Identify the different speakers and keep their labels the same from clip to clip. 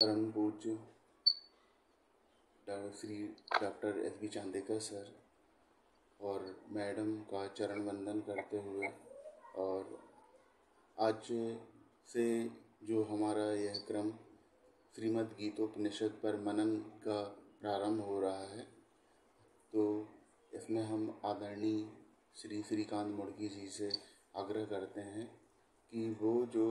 Speaker 1: परम पूज्य Shri doctor S.B.. Chandekar sir और मैडम का चरण वंदन करते हुए, और आज से जो हमारा यह क्रम श्रीमद् गीतोपनिषद पर मनन का प्रारंभ हो रहा है, तो इसमें हम आदरणीय श्री श्रीकांत मुर्गी जी से आग्रह करते हैं कि वो जो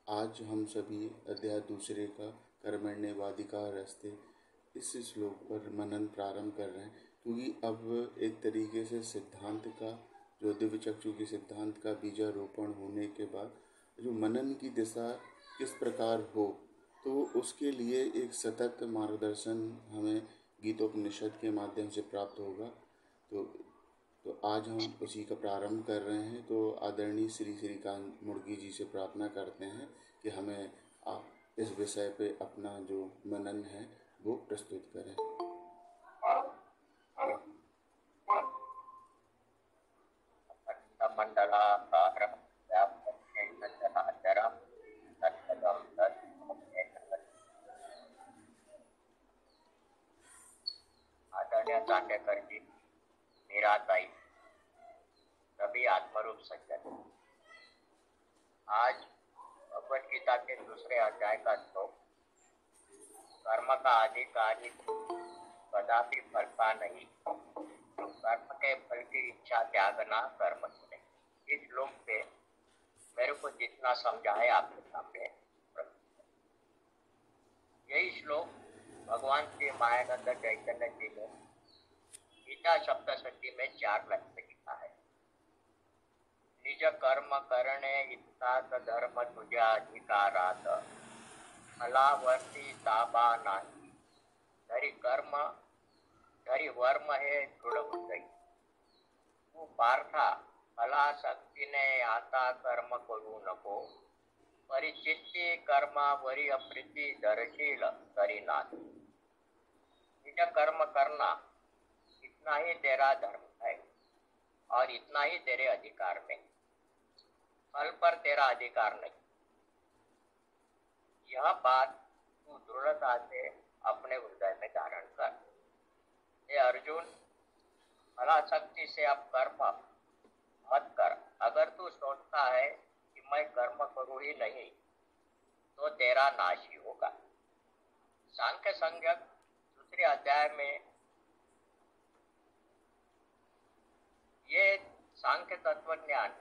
Speaker 1: आज हम सभी अध्याय दूसरे का कर्मण्येवाधिकारस्ते इस श्लोक पर मनन प्रारंभ कर रहे हैं, क्योंकि अब एक तरीके से सिद्धांत का जो दिव्य चक्षु के सिद्धांत का बीजारोपण होने के बाद जो मनन की दिशा किस प्रकार हो, तो उसके लिए एक सतत मार्गदर्शन हमें गीतोपनिषद के माध्यम से प्राप्त होगा। तो आज हम उसी का प्रारंभ कर रहे हैं। तो आदरणीय श्री श्रीकांत मुर्गी जी से प्रार्थना करते हैं कि हमें आप इस विषय पे अपना जो मनन है वो प्रस्तुत करें।
Speaker 2: आदरणीय चांदेकर जी, मीराताई, सभी आत्मरूप सज्जन, आज भगवद गीता के दूसरे अध्याय का श्लोक, कर्म का अधिकारी कदापि फल का नहीं, कर्म के फल की इच्छा त्यागना कर्म सुने। इस श्लोक पे मेरे को जितना समझा है आपके सामने, यही श्लोक भगवान श्री मायानंद चैतन्य जी ने गीता सप्तशती में 4 लाइन में लिखा है। निज कर्म करणे इत्तात धर्म तुझ्या अधिकारात, फलावर्ती ताबा नाही, धरी वर्म हे दृढ बुद्धई। तू पार्था फलासक्तीने आता कर्म करू नको, परिचित्ती कर्मावरी अप्रीती धरशील तरी नाही। निज कर्म करना इतना ही तेरा धर्म है और इतना ही तेरे अधिकार में, फल पर तेरा अधिकार नहीं। यह बात तू दृढ़ता से अपने हृदय में धारण कर। हे अर्जुन, फलासक्ति से अब कर्म मत कर। अगर तू सोचता है कि मैं कर्म करूं ही नहीं, तो तेरा नाश ही होगा। सांख्य संज्ञक दूसरे अध्याय में ये सांख्य तत्वज्ञान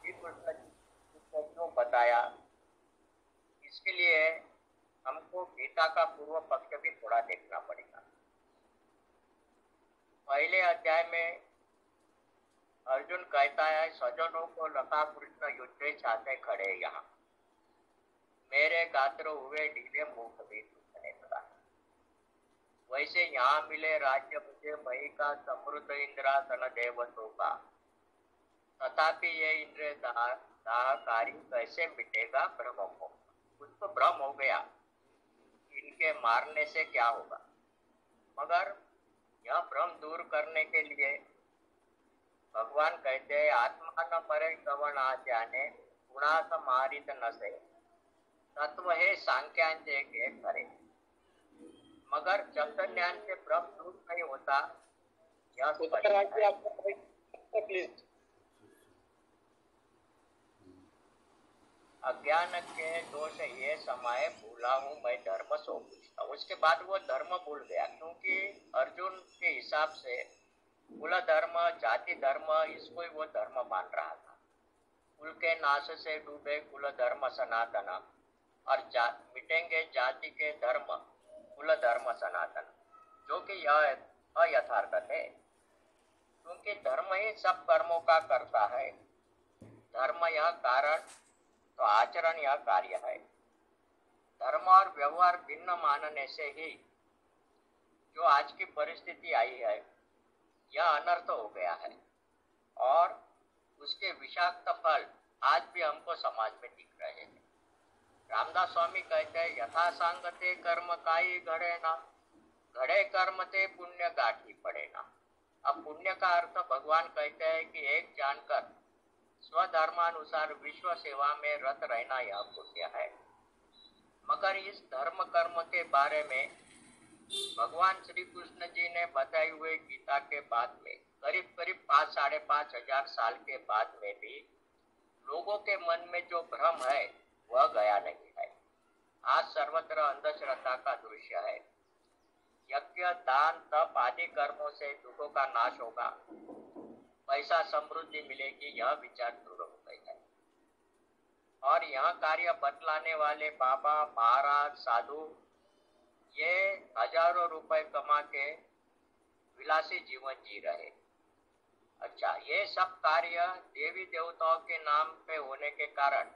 Speaker 2: क्यों बताया, इसके लिए हमको गीता का पूर्व पक्ष भी थोड़ा देखना पड़ेगा। पहले अध्याय में अर्जुन कहता है, सज्जनों को लता कृष्ण युद्ध छाते खड़े यहाँ, मेरे गात्र हुए ढीले मुख भी टूटने लगा। वैसे यहाँ मिले राज्य मुझे मही का समृद्ध इंद्रासन देवतों का, तथापि ये इंद्र दाहकारी कैसे मिटेगा भ्रम हो। उसको भ्रम हो गया, इनके मारने से क्या होगा। मगर यह भ्रम दूर करने के लिए भगवान कहते हैं, आत्मा न मरे गवन आ जाने, गुणास मारित न से, तत्व है सांख्यांचे के करे। मगर जब तक ज्ञान से भ्रम दूर नहीं होता, यह प्लीज अज्ञान के दोष ये समय भूला हूँ मैं धर्म सो पूछता। उसके बाद वो धर्म भूल गया, क्योंकि अर्जुन के हिसाब से कुल धर्म, जाति धर्म, इसको ही वो धर्म मान रहा था। कुल के नाश से डूबे कुल धर्म सनातन, और मिटेंगे जाति के धर्म कुल धर्म सनातन, जो कि यह अयथार्थ है। क्योंकि धर्म ही सब कर्मों का करता है। धर्म यह कारण तो आचरण यह कार्य है। धर्म और व्यवहार भिन्न मानने से ही जो आज की परिस्थिति आई है, यह अनर्थ हो गया है, और उसके विषाक्त फल आज भी हमको समाज में दिख रहे हैं। रामदास स्वामी कहते हैं, यथा सांगते कर्म काई घड़े ना, घड़े कर्म ते पुण्य गाठी पड़े ना। अब पुण्य का अर्थ भगवान कहते हैं कि एक जानकर स्वधर्मानुसार विश्व सेवा में रत रहना यह पुण्य है। मगर इस धर्म कर्म के बारे में भगवान श्री कृष्ण जी ने बताए हुए गीता के बाद में करीब करीब 5,500 साल के बाद में भी लोगों के मन में जो भ्रम है वह गया नहीं है। आज सर्वत्र अंधश्रद्धा का दृश्य है। यज्ञ, दान, तप आदि कर्मों से दुखों का नाश होगा, पैसा समृद्धि मिलेगी, यह विचार दृढ़ हो गई है। और यह कार्य बतलाने वाले बाबा, महाराज, साधु ये हजारों रुपए कमा के विलासी जीवन जी रहे। अच्छा, ये सब कार्य देवी देवताओं के नाम पे होने के कारण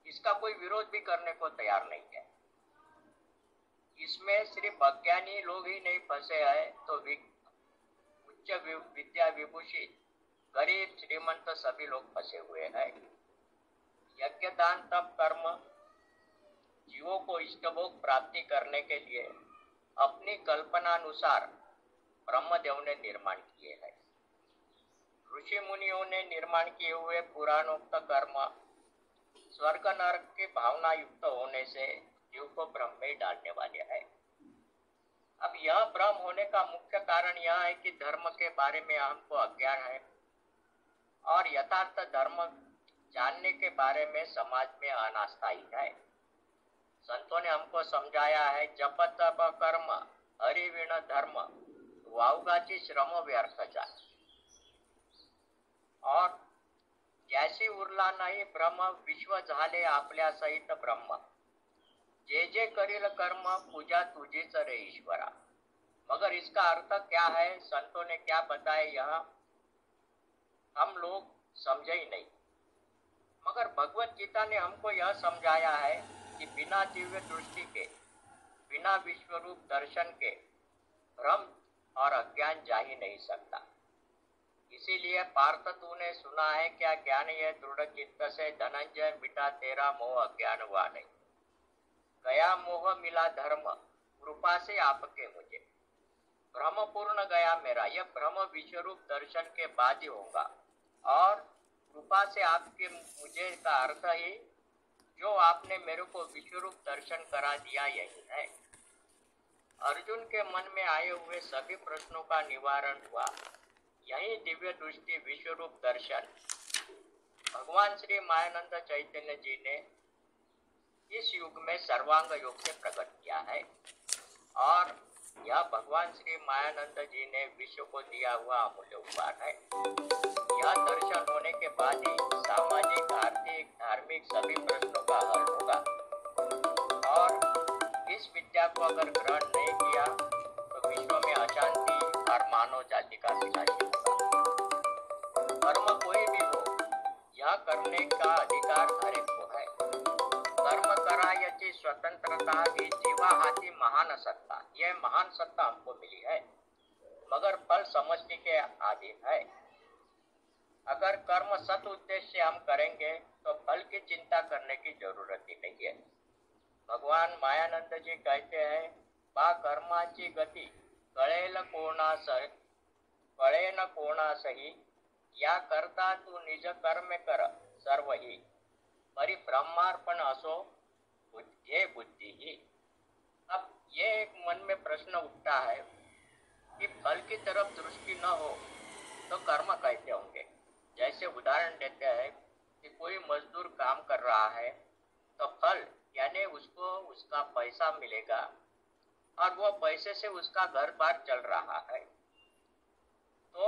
Speaker 2: इसका कोई विरोध भी करने को तैयार नहीं है। इसमें सिर्फ अज्ञानी लोग ही नहीं फंसे हैं, तो उच्च विद्या विभूषित, गरीब, श्रीमंत सभी लोग फंसे हुए हैं। यज्ञ, दान, तप, कर्म जीवों को इष्टभोग प्राप्ति करने के लिए अपनी कल्पना अनुसार ब्रह्मदेव ने निर्माण किए हैं। ऋषि मुनियों ने निर्माण किए हुए पुराणोक्त कर्म स्वर्ग नरक की भावना युक्त होने से जीव को भ्रम में डालने वाले हैं। अब यह भ्रम होने का मुख्य कारण यह है कि धर्म के बारे में हमको अज्ञान है और यथार्थ धर्म जानने के बारे में समाज में अनास्था ही है। संतों ने हमको समझाया है, जप तप कर्म हरि विण धर्म वावगाची श्रम व्यर्थ जाय। और जैसी उरला नाही ब्रह्म विश्व झाले आपल्या सहित ब्रह्म, जे जे करील कर्म पूजा तुझीच रे ईश्वरा। मगर इसका अर्थ क्या है, संतों ने क्या बताया, यह हम लोग समझे ही नहीं। मगर भगवत गीता ने हमको यह समझाया है कि बिना दिव्य दृष्टि के, बिना विश्वरूप दर्शन के भ्रम और अज्ञान जा ही नहीं सकता। इसीलिए पार्थ तूने सुना है क्या, ज्ञान ये दृढ़ चित्त से धनंजय मिटा तेरा मोह अज्ञान हुआ नहीं। गया मोह मिला धर्म कृपा से आपके मुझे, भ्रम पूर्ण गया मेरा। यह भ्रम विश्वरूप दर्शन के बाद ही होगा। और कृपा से आपके मुझे का अर्थ ही जो आपने मेरे को विश्वरूप दर्शन करा दिया यही है। अर्जुन के मन में आए हुए सभी प्रश्नों का निवारण हुआ। यही दिव्य दृष्टि विश्वरूप दर्शन भगवान श्री मायानंद चैतन्य जी ने इस युग में सर्वांग योग से प्रकट किया है। और यह भगवान श्री मायानंद जी ने विश्व को दिया हुआ अमूल्य उपहार है। यह दर्शन होने के बाद ही सामाजिक, आर्थिक, धार्मिक सभी प्रश्नों का हल होगा। और इस विद्या को अगर ग्रहण नहीं किया तो विश्व में अशांति और मानव जाति का विनाश होगा। कर्म कोई भी हो, यह करने का अधिकार हर एक को है। कर्म करायची स्वतंत्रता ही जीवा हाथी महान सत्ता। यह महान सत्ता हमको मिली है, मगर फल समझने के अधीन है। अगर कर्म सत उद्देश्य से हम करेंगे तो फल की चिंता करने की जरूरत ही नहीं है। भगवान मायानंद जी कहते हैं, बा कर्माची गती कळेल कोणासही, या करता तू निज कर्म कर सर्व ही, परिब्रह्मार्पण असो बुद्धे बुद्धि ही। अब ये एक मन में प्रश्न उठता है कि फल की तरफ दृष्टि न हो तो कर्म कैसे होंगे। जैसे उदाहरण देते हैं कि कोई मजदूर काम कर रहा है तो फल यानी उसको उसका पैसा मिलेगा और वो पैसे से उसका घर बार चल रहा है, तो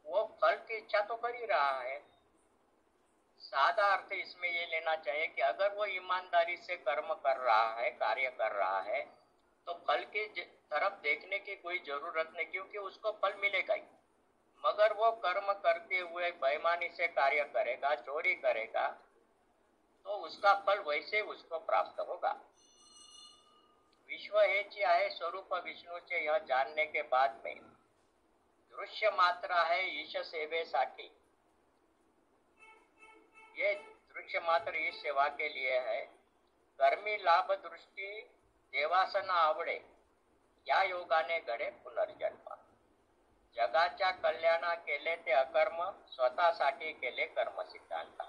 Speaker 2: वो फल की इच्छा तो कर ही रहा है। सादा अर्थ इसमें ये लेना चाहिए कि अगर वो ईमानदारी से कर्म कर रहा है, कार्य कर रहा है, तो फल की तरफ देखने की कोई जरूरत नहीं, क्योंकि उसको फल मिलेगा ही। मगर वो कर्म करते हुए बेईमानी से कार्य करेगा, चोरी करेगा, तो उसका फल वैसे उसको प्राप्त होगा। विश्व हेची आहे स्वरूप विष्णूचे यह जानने के बाद में दृश्य मात्र है ईश सेवेसाठी। ये दृश्य मात्र ईश सेवा के लिए है। कर्मी लाभ दृष्टी देवासना आवडे, या योगाने घडे पुनर्जन्म। जगाच्या कल्याणा केले ते अकर्म, स्वतःसाठी केले कर्म सिद्धांत।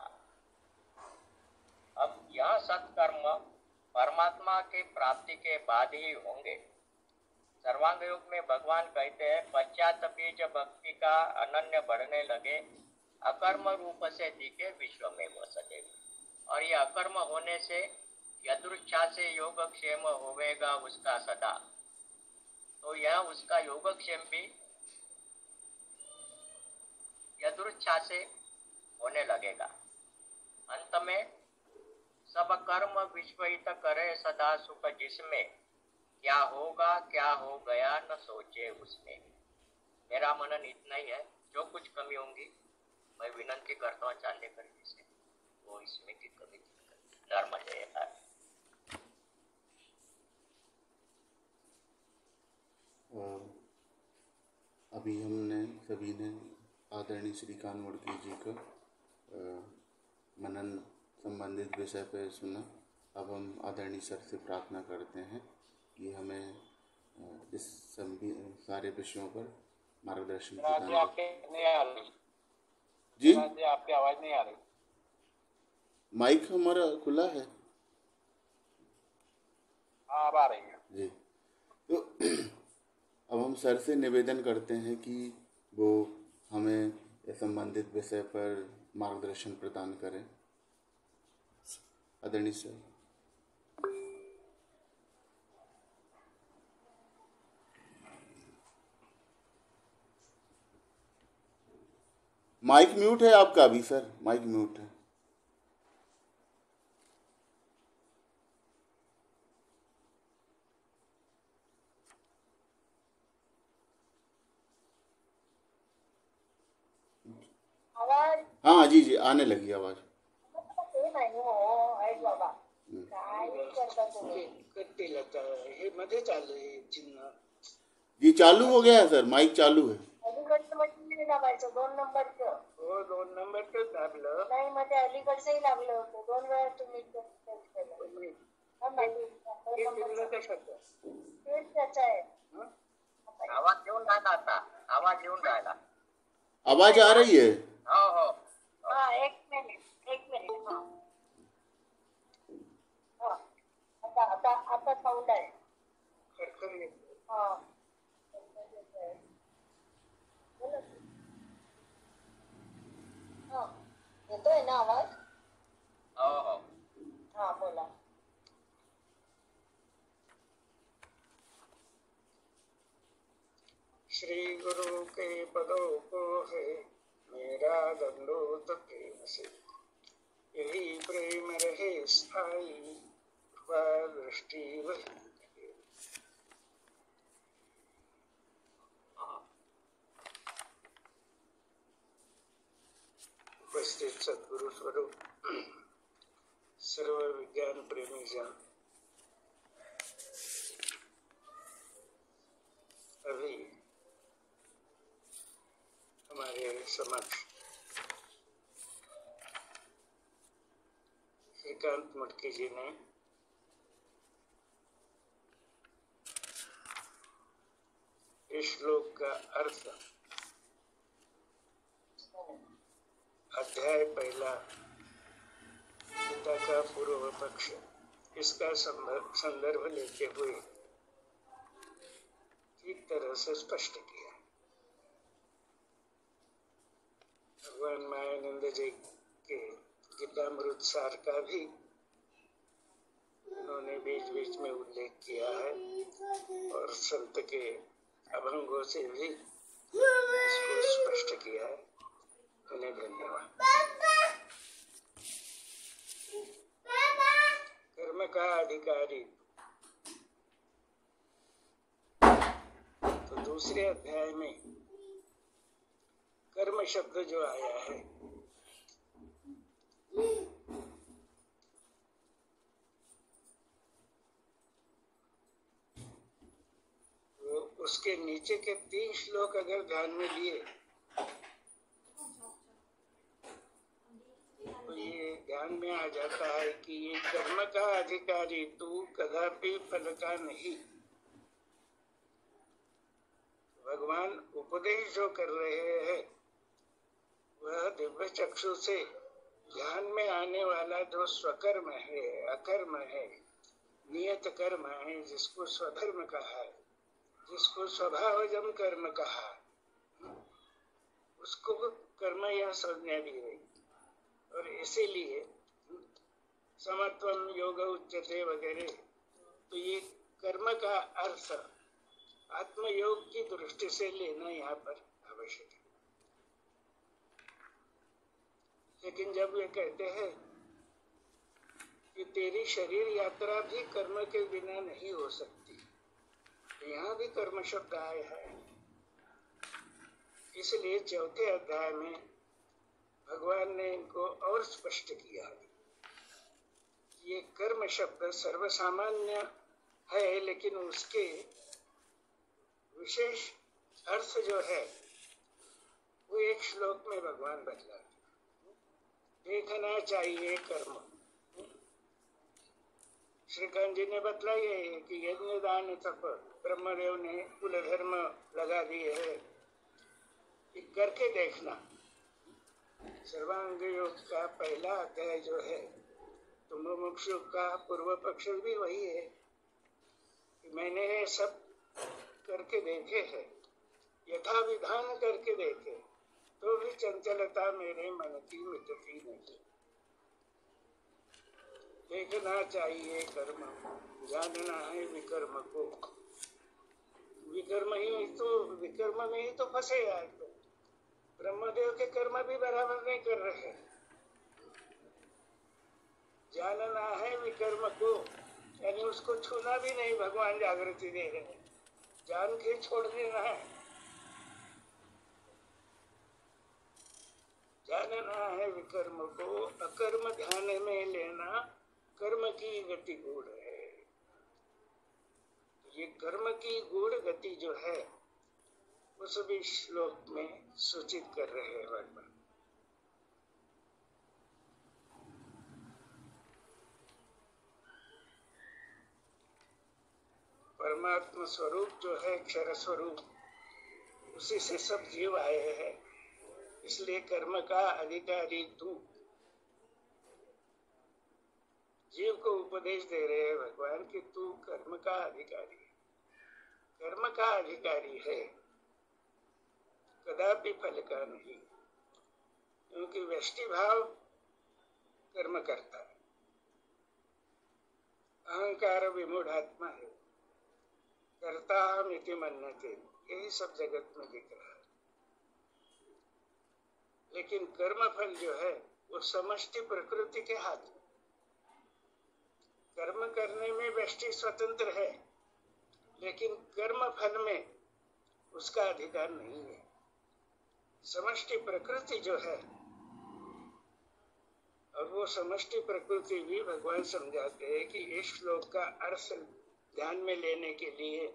Speaker 2: अब यह सत्कर्म परमात्मा की प्राप्ति के बाद ही होंगे। सर्वांग योग में भगवान कहते हैं, पश्चात बीज भक्ति का अनन्य बढ़ने लगे, अकर्म रूप से दिखे विश्व में वसते। और ये अकर्म होने से यदृच्छा से योगक्षेम होवेगा उसका सदा। तो यह उसका योगक्षेम भी यदृच्छा से होने लगेगा। अंत में सब कर्म विश्वहित करे सदा सुख, जिसमें क्या होगा क्या हो गया न सोचे उसमें। मेरा मनन इतना ही है। जो कुछ कमी होंगी मैं विनंती करता हूँ चांदेकर जी से, वो इसमें की कमी धर्म जयकार।
Speaker 1: अभी हमने सभी ने आदरणीय श्री कानवड़की जी का मनन संबंधित विषय पर सुना। अब हम आदरणीय सर से प्रार्थना करते हैं कि हमें इस सारे विषयों पर मार्गदर्शन प्रदान करें। जी
Speaker 3: आपकी आवाज नहीं आ रही।
Speaker 1: माइक हमारा खुला है।
Speaker 3: हाँ अब आ रही है
Speaker 1: जी। तो अब हम सर से निवेदन करते हैं कि वो हमें संबंधित विषय पर मार्गदर्शन प्रदान करें। आदरणीय सर। माइक म्यूट है आपका भी सर, माइक म्यूट है।
Speaker 4: आवाज?
Speaker 1: हाँ जी जी आने लगी आवाज। जी चालू हो गया है सर, माइक चालू है।
Speaker 4: दोन नंबरचं.
Speaker 3: हो 2 नंबरचं दाबलं
Speaker 4: नाही मध्ये अलीकडचंही लागलं होतं. 2 वेळा तुम्ही त्याचा आहे.
Speaker 2: आवाज येऊन राहिला आता, आवाज येऊन राहिला.
Speaker 1: आवाज आ रही है?
Speaker 2: हो हो.
Speaker 4: हाँ एक मिनिट हाँ. हाँ आता साऊंड आहे. हाँ येतोय ना आवाज?
Speaker 2: हो हो.
Speaker 4: हाँ बोला.
Speaker 3: श्री गुरु के पदों को है मेरा दंडोत प्रेम से, यही प्रेम रहे स्थायी, दृष्टि वही। उपस्थित सद्गुरु स्वरूप सर्व विज्ञान प्रेमी जन, अभी हमारे समक्ष श्रीकांत मुटकी जी ने इस श्लोक का अर्थ अध्याय पहला पिता का पूर्व पक्ष, इसका संदर्भ लेते हुए ठीक तरह से स्पष्ट किया। भगवान मायानंद जी के गीतामृत सार का भी उन्होंने बीच बीच में उल्लेख किया है और संत के अभंगों से भी इसको स्पष्ट किया है। उन्हें धन्यवाद। कर्म का अधिकारी, तो दूसरे अध्याय में कर्म शब्द जो आया है वो उसके नीचे के 3 श्लोक अगर ध्यान में लिए तो ये ध्यान में आ जाता है कि ये कर्म का अधिकारी तू कदापि फल का नहीं। भगवान उपदेश जो कर रहे हैं वह दिव्य चक्षु से ध्यान में आने वाला जो स्वकर्म है, अकर्म है, नियत कर्म है, जिसको स्वधर्म कहा है, जिसको स्वभावजम कर्म कहा, उसको कर्म यह संज्ञा दी गई। और इसीलिए समत्वम योग उच्यते वगैरह, तो ये कर्म का अर्थ आत्मयोग की दृष्टि से लेना यहाँ पर आवश्यक है। लेकिन जब वे कहते हैं कि तेरी शरीर यात्रा भी कर्म के बिना नहीं हो सकती, तो यहाँ भी कर्म शब्द आया है। इसलिए चौथे अध्याय में भगवान ने इनको और स्पष्ट किया है। ये कर्म शब्द सर्वसामान्य है, लेकिन उसके विशेष अर्थ जो है वो एक श्लोक में भगवान बतला देखना चाहिए कर्म। श्रीकांत जी ने बतलाई है कि यज्ञ दान तप ब्रह्मदेव ने कुल धर्म लगा दिए है, कि करके देखना। सर्वांग योग का पहला अध्याय जो है, तो मुमुक्षु का पूर्व पक्ष भी वही है कि मैंने ये सब करके देखे हैं, यथा विधान करके देखे, तो भी चंचलता मेरे मन की मिटती नहीं। देखना चाहिए कर्म, जानना है विकर्म को। विकर्म में ही तो फंसे यार। तो ब्रह्मदेव के कर्म भी बराबर नहीं कर रहे। जानना है विकर्म को, यानी उसको छूना भी नहीं, भगवान जागृति दे रहे हैं, जान के छोड़ देना है। जानना है विकर्म को, अकर्म ध्यान में लेना कर्म की गति गूढ़ है। ये कर्म की गूढ़ गति जो है उस भी श्लोक में सूचित कर रहे हैं भगवान। परमात्मा स्वरूप जो है क्षर स्वरूप, उसी से सब जीव आए हैं, इसलिए कर्म का अधिकारी तू। जीव को उपदेश दे रहे हैं भगवान कि तू कर्म का अधिकारी है, कर्म का अधिकारी है, कदापि फल का नहीं। क्योंकि व्यष्टि भाव कर्म करता है, अहंकार विमूढ़ात्मा है, कर्ता हम इति मन्यते, यही सब जगत में दिख रहा है। लेकिन कर्म फल जो है वो समष्टि प्रकृति के हाथ में। कर्म करने में व्यष्टि स्वतंत्र है, लेकिन कर्म फल में उसका अधिकार नहीं है। समष्टि प्रकृति जो है, और वो समष्टि प्रकृति भी भगवान समझाते हैं कि इस श्लोक का अर्थ ध्यान में लेने के लिए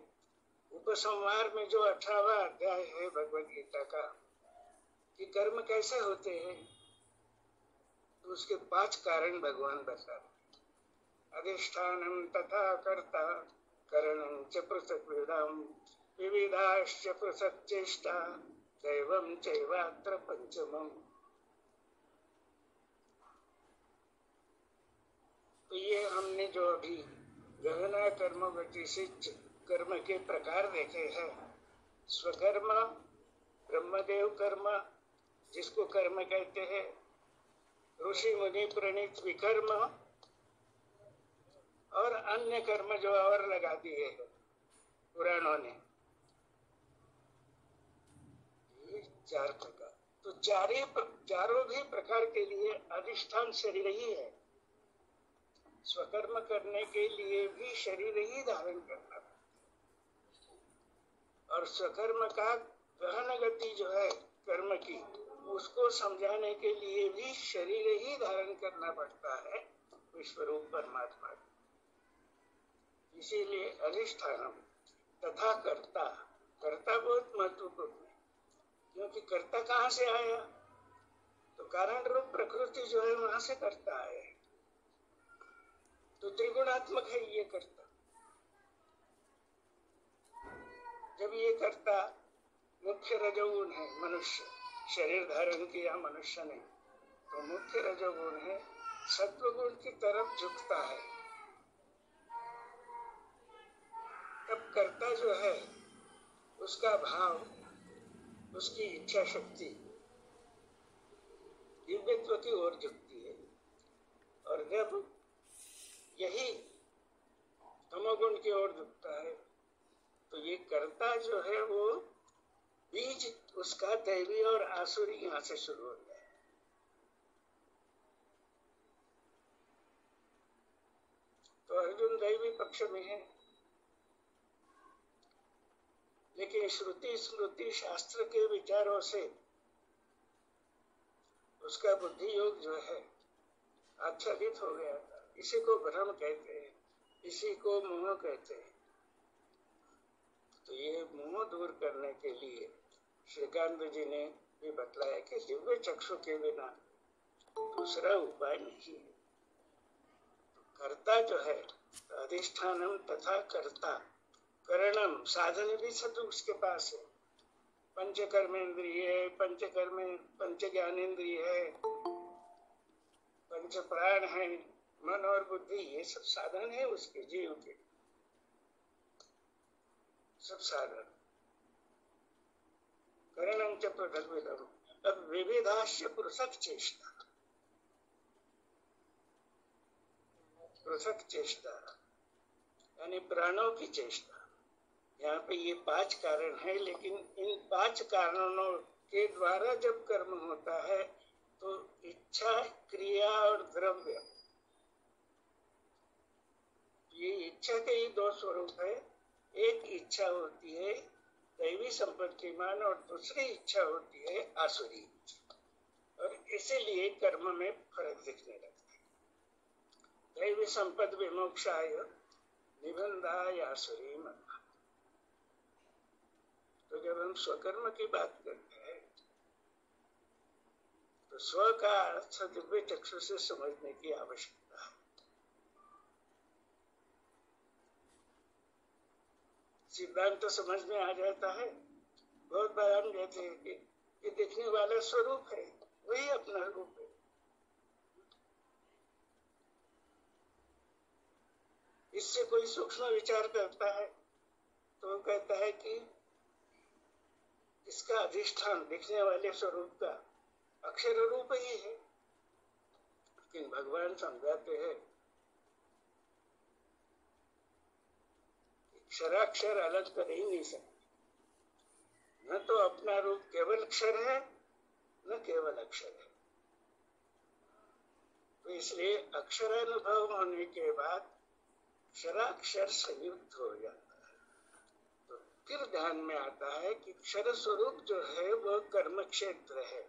Speaker 3: उपसंहार में जो 18वां अध्याय है भगवद गीता का, कि कर्म कैसे होते हैं, तो उसके 5 कारण भगवान बता। अधिष्ठानं तथा कर्ता करणं च पृथक् विधाम विविधाश्च पृथक् चेष्टा दैवं चैवात्र पंचमम्। तो ये हमने जो अभी गहना कर्म गति से कर्म के प्रकार देखे हैं। स्वकर्म, ब्रह्मदेव कर्म जिसको कर्म कहते हैं, ऋषि मुनि प्रणीत विकर्म, और अन्य कर्म जो और लगा दिए हैं पुराणों ने, ये 4 प्रकार। तो चारों भी प्रकार के लिए अधिष्ठान शरीर ही है। स्वकर्म करने के लिए भी शरीर ही धारण करना, और स्वकर्म का गहन गति जो है कर्म की, उसको समझाने के लिए भी शरीर ही धारण करना पड़ता है विश्वरूप परमात्मा। इसीलिए अधिष्ठानम तथा कर्ता, कर्ता बहुत महत्वपूर्ण है, क्योंकि कर्ता कहाँ से आया, तो कारण रूप प्रकृति जो है वहां से कर्ता आया है। तो त्रिगुणात्मक है ये कर्ता। जब ये कर्ता मुख्य रजोगुण है, मनुष्य शरीर धारण किया मनुष्य ने, तो मुख्य रजोगुण है, सत्वगुण की तरफ झुकता है। तब कर्ता जो है उसका भाव, उसकी इच्छा शक्ति दिव्यत्व की ओर झुकती है। और जब यही तमोगुण की ओर झुकता है तो ये कर्ता जो है वो बीज उसका दैवी और आसुरी यहाँ से शुरू होता है। तो अर्जुन दैवी पक्ष में है, लेकिन श्रुति स्मृति शास्त्र के विचारों से उसका बुद्धि योग जो है आच्छादित हो गया था। इसी को भ्रम कहते हैं, इसी को मोह कहते हैं। तो ये मोह दूर करने के लिए श्रीकांत जी ने भी बतलाया कि दिव्य चक्षु के बिना दूसरा उपाय नहीं है। कर्ता जो है अधिष्ठानम तथा कर्ता करणम, साधन भी सब उसके पास है। पंच कर्मेंद्रिय, पंच ज्ञानेन्द्रिय है, पंच प्राण है, मन और बुद्धि, ये सब साधन है उसके जीव के, सब साधन। करणम च पृथग्विदम्। अब विविधाश्च पृथक चेष्टा, पृथक चेष्टा यानी प्राणों की चेष्टा। यहाँ पे ये 5 कारण है, लेकिन इन 5 कारणों के द्वारा जब कर्म होता है तो इच्छा, क्रिया और द्रव्य, ये इच्छा के ही 2 स्वरूप है। एक इच्छा होती है दैवी संपत्तिमान और दूसरी इच्छा होती है आसुरी, और इसीलिए कर्म में फर्क दिखने लगता है। दैवी संपद विमोक्षाय निबंधाय आसुरी मन। तो जब हम स्वकर्म की बात करते हैं तो स्व का अर्थ दिव्य चक्षु से समझने की आवश्यकता है। सिद्धांत तो समझ में आ जाता है। बहुत बार हम कहते हैं कि ये देखने वाला स्वरूप है, वही अपना रूप है। इससे कोई सूक्ष्म विचार करता है तो वो कहता है कि इसका अधिष्ठान दिखने वाले स्वरूप का अक्षर रूप ही है। लेकिन भगवान समझाते हैं क्षराक्षर अलग कर ही नहीं सकते। न तो अपना रूप केवल अक्षर है, न केवल अक्षर है। तो इसलिए अक्षरानुभव होने के बाद क्षराक्षर संयुक्त हो जाता है। तो फिर ध्यान में आता है कि क्षर स्वरूप जो है वो कर्म क्षेत्र है,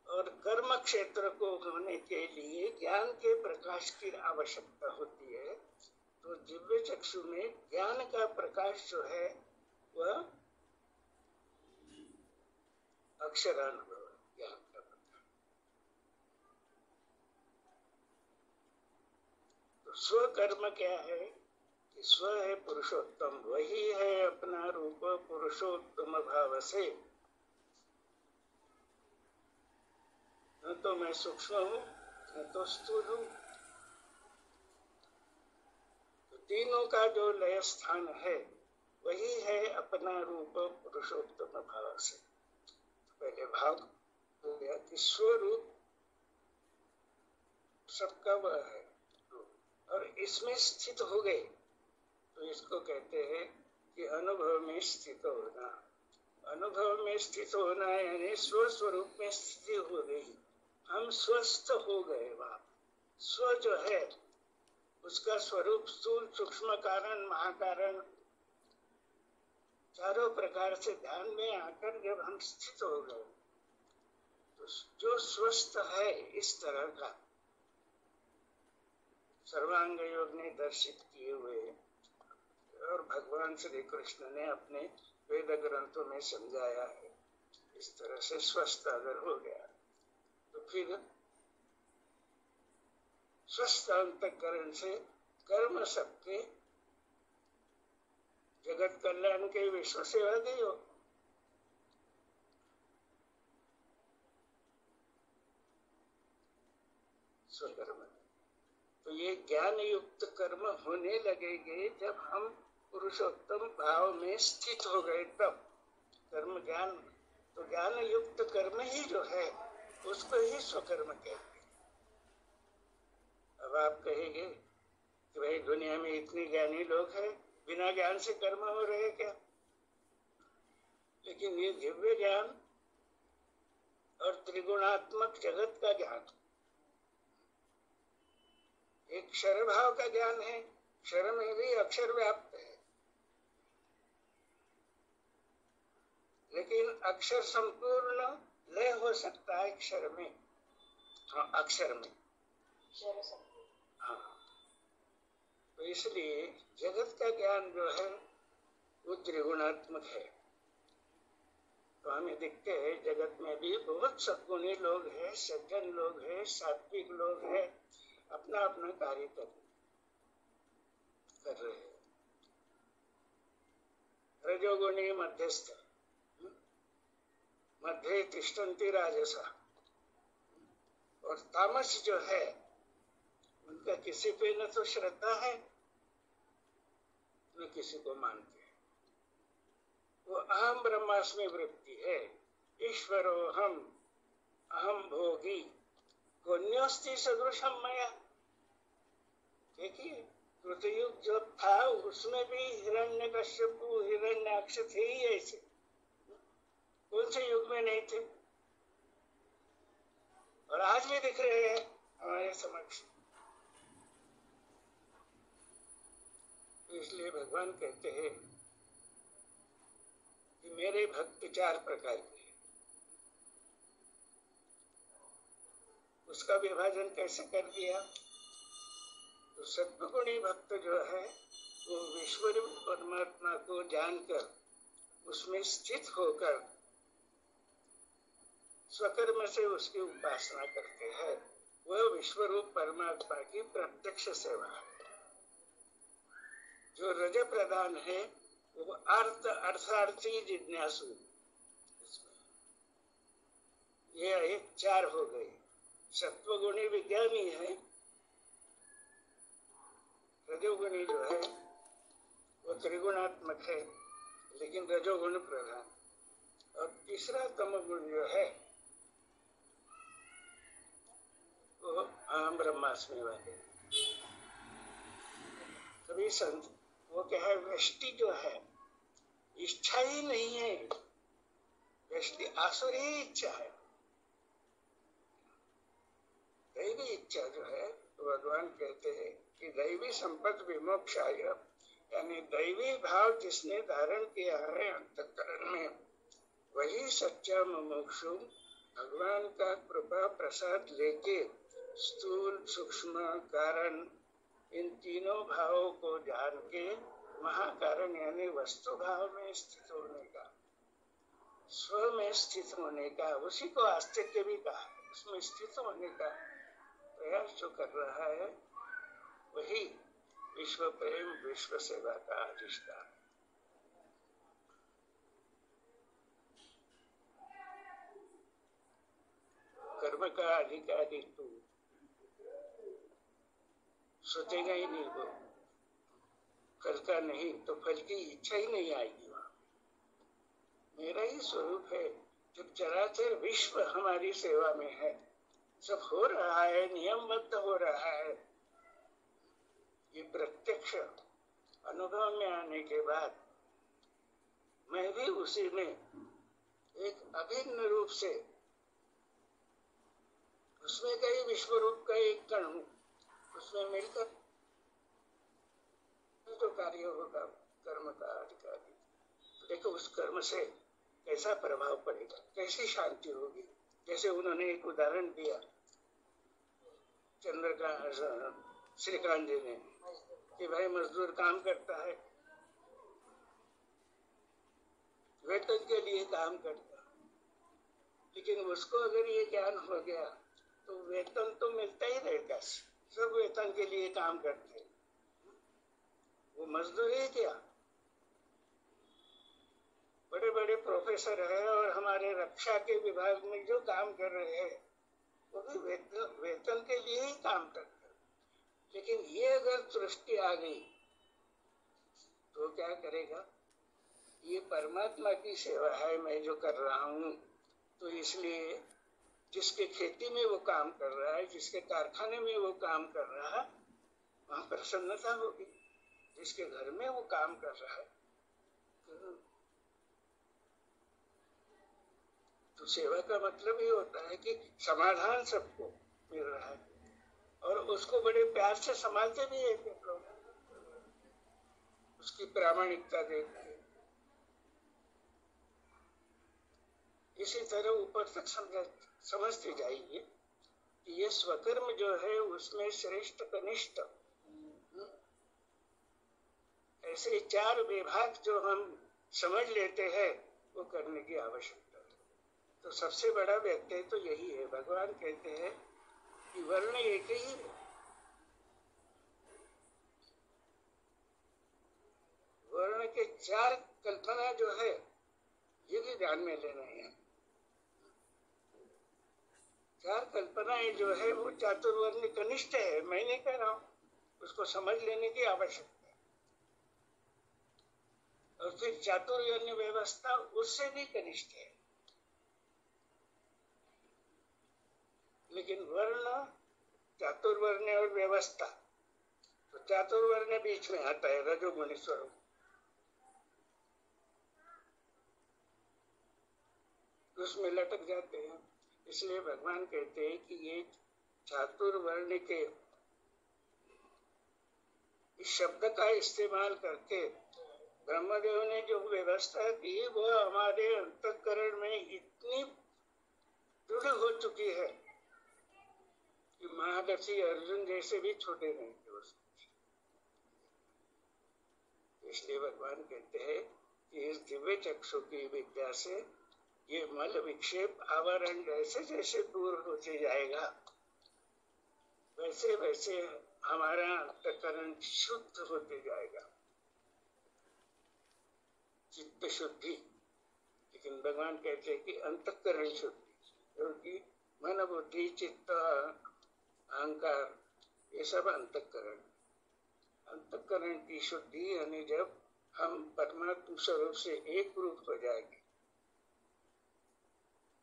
Speaker 3: और कर्म क्षेत्र को होने के लिए ज्ञान के प्रकाश की आवश्यकता होती है। तो दिव्य चक्षु में ज्ञान का प्रकाश जो है वह अक्षरानुभव ज्ञान का प्रकाश। तो स्वकर्म क्या है कि स्व है पुरुषोत्तम, वही है अपना रूप पुरुषोत्तम भाव से। न तो मैं सूक्ष्म हूँ, न तो स्थूल हूँ। तीनों का जो लय स्थान है वही है अपना रूप पुरुषोत्तम भाव से। पहले भाव हो गया कि स्वरूप सबका वह है, और इसमें स्थित हो गए तो इसको कहते हैं कि अनुभव में स्थित होना। अनुभव में स्थित होना यानी स्वस्वरूप में स्थिति हो गई, हम स्वस्थ हो गए। वहां स्व जो है उसका स्वरूप स्थूल, सूक्ष्म कारण, महाकारण, चारों प्रकार से ध्यान में आकर जब हम स्थित हो गए तो जो स्वस्थ है इस तरह का सर्वांग योग ने दर्शित किए हुए, और भगवान श्री कृष्ण ने अपने वेद ग्रंथों में समझाया है, इस तरह से स्वस्थ अगर हो गया तो फिर स्वस्थ अंतःकरण से कर्म सबके जगत कल्याण के विश्व सेवा की हो। स्वकर्म। तो ये ज्ञान युक्त कर्म होने लगेंगे जब हम पुरुषोत्तम भाव में स्थित हो गए, तब कर्म ज्ञान। तो ज्ञान युक्त कर्म ही जो है उसको ही स्वकर्म कहते हैं। अब आप कहेंगे कि भाई दुनिया में इतने ज्ञानी लोग हैं, बिना ज्ञान से कर्म हो रहे क्या? लेकिन ये दिव्य ज्ञान और त्रिगुणात्मक जगत का ज्ञान, एक क्षर भाव का ज्ञान है। क्षर में भी अक्षर व्याप्त है, लेकिन अक्षर संपूर्ण लय हो सकता है क्षर में। हाँ, अक्षर में। हाँ, तो इसलिए जगत का ज्ञान जो है वो त्रिगुणात्मक है। तो हमें दिखते हैं जगत में भी बहुत सद्गुणी लोग हैं, सज्जन लोग हैं, सात्विक लोग हैं, अपना अपना कार्य कर रहे हैं। रजोगुणी मध्यस्थ, मध्य तिष्ठन्ति राजसा, और तामस जो है उनका किसी पे न तो श्रद्धा है न किसी को मानते हैं। वो अहम ब्रह्मास्मि वृत्ति है। ईश्वरो हम अहम भोगी पुण्योस्ति सदृशम मया। देखिए, कृतयुग जो था उसमें भी हिरण्यकश्यपु हिरण्याक्ष थे ही ऐसे। कौन से युग में नहीं थे? और आज भी दिख रहे हैं हमारे समक्ष। इसलिए भगवान कहते हैं कि मेरे भक्त 4 प्रकार के हैं। उसका विभाजन कैसे कर दिया? तो सत्वगुणी भक्त जो है वो विश्वरूप परमात्मा को जानकर उसमें स्थित होकर स्वकर्म से उसकी उपासना करते हैं। वह विश्वरूप परमात्मा की प्रत्यक्ष सेवा है। जो रज प्रदान है वो अर्थार्थी जिज्ञासु, ये एक 4 हो गए। सत्वगुणी विज्ञानी है, रजोगुणी जो है वो त्रिगुणात्मक है लेकिन रजोगुण प्रधान, और तीसरा तमगुण जो है वो अहम ब्रह्मास्मि वाले। सभी संत वो क्या है, व्यष्टि जो है इच्छा ही नहीं है, व्यष्टि आसुरी इच्छा है। दैवी इच्छा जो है तो भगवान कहते हैं कि दैवी संपद विमोक्षाय, यानी दैवी भाव जिसने धारण किया है अंतःकरण में, वही सच्चा मुमुक्षु भगवान का कृपा प्रसाद लेके स्थूल सूक्ष्म कारण इन तीनों भावों को जान के महाकारण यानी वस्तु भाव में स्थित होने का, स्व में स्थित होने का, उसी को आस्तिक्य भी कहा, उसमें स्थित होने का प्रयास जो कर रहा है वही विश्व प्रेम विश्व सेवा का अधिष्ठान। कर्म का अधिकारी तू, सोचेगा ही नहीं वो, फल का नहीं तो फल की इच्छा ही नहीं आएगी वहां। मेरा ही स्वरूप है। जब चराचर विश्व हमारी सेवा में है, सब हो रहा है, नियमबद्ध हो रहा है, ये प्रत्यक्ष अनुभव में आने के बाद मैं भी उसी में एक अभिन्न रूप से, उसमें कई विश्व रूप का एक कण हूं, उसमें मिलकर जो कार्य होगा कर्म का अधिकारी, देखो उस कर्म से कैसा प्रभाव पड़ेगा, कैसी शांति होगी। जैसे उन्होंने एक उदाहरण दिया श्रीकांत जी ने कि भाई मजदूर काम करता है, वेतन के लिए काम करता, लेकिन उसको अगर ये ज्ञान हो गया तो वेतन तो मिलता ही रहेगा, सब वेतन के लिए काम करते, वो मजदूर है क्या? बड़े बड़े प्रोफेसर है और हमारे रक्षा के विभाग में जो काम कर रहे हैं वो भी वेतन के लिए ही काम करते हैं, लेकिन ये अगर दृष्टि आ गई तो क्या करेगा? ये परमात्मा की सेवा है, मैं जो कर रहा हूँ, तो इसलिए जिसके खेती में वो काम कर रहा है, जिसके कारखाने में वो काम कर रहा है, वहां प्रसन्नता होगी। जिसके घर में वो काम कर रहा है, तो सेवा का मतलब ये होता है कि समाधान सबको मिल रहा है और उसको बड़े प्यार से संभालते भी है लोग, उसकी प्रामाणिकता देखते। इसी तरह ऊपर तक समझते जाइए कि ये स्वकर्म जो है उसमें श्रेष्ठ कनिष्ठ ऐसे 4 विभाग जो हम समझ लेते हैं वो करने की आवश्यकता है। तो सबसे बड़ा व्यक्ति तो यही है। भगवान कहते हैं कि वर्ण एक ही है, वर्ण के 4 कल्पना जो है ये भी ध्यान में लेना है। 4 कल्पनाएं जो है वो चातुर्वर्ण कनिष्ठ है, मैं नहीं कह रहा हूं, उसको समझ लेने की आवश्यकता है। और फिर चातुर्वर्ण व्यवस्था उससे भी कनिष्ठ है, लेकिन वर्ण, चातुर्वर्ण और व्यवस्था, तो चातुर्वर्ण बीच में आता है, रजोगुणी स्वरूप। उसमें लटक जाते हैं। इसलिए भगवान कहते हैं कि ये चातुर्वर्ण के इस शब्द का इस्तेमाल करके ब्रह्मदेव ने जो व्यवस्था की वो हमारे अंतःकरण में इतनी दृढ़ हो चुकी है कि महादर्शी अर्जुन जैसे भी छोटे नहीं थे उसमें। इसलिए भगवान कहते हैं कि इस दिव्य चक्षु की विद्या से ये मल विक्षेप आवरण जैसे जैसे दूर होते जाएगा, वैसे वैसे हमारा अंतःकरण शुद्ध होते जाएगा, चित्त शुद्धि। लेकिन भगवान कहते हैं कि अंतःकरण शुद्धि, क्योंकि मन बुद्धि चित्त अहंकार ये सब अंतःकरण, अंतःकरण की शुद्धि यानी जब हम परमात्मा स्वरूप से एक रूप हो जाएंगे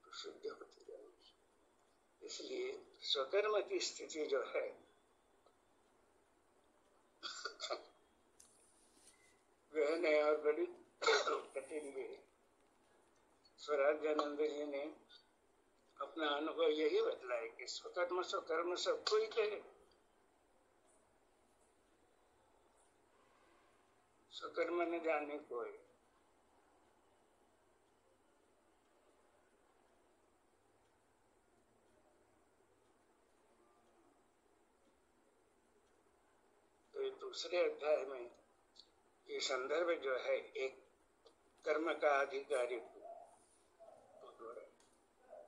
Speaker 3: तो शुद्ध होती जाएगी। इसलिए स्वकर्म की स्थिति जो है गहन है और बड़ी कठिन भी है। स्वराज्यानंद जी ने अपना अनुभव यही बतलाया कि स्वकर्म स्वकर्म सबको ही कहे, स्वकर्म न जाने कोई। तो दूसरे अध्याय में ये संदर्भ जो है एक कर्म का अधिकारी,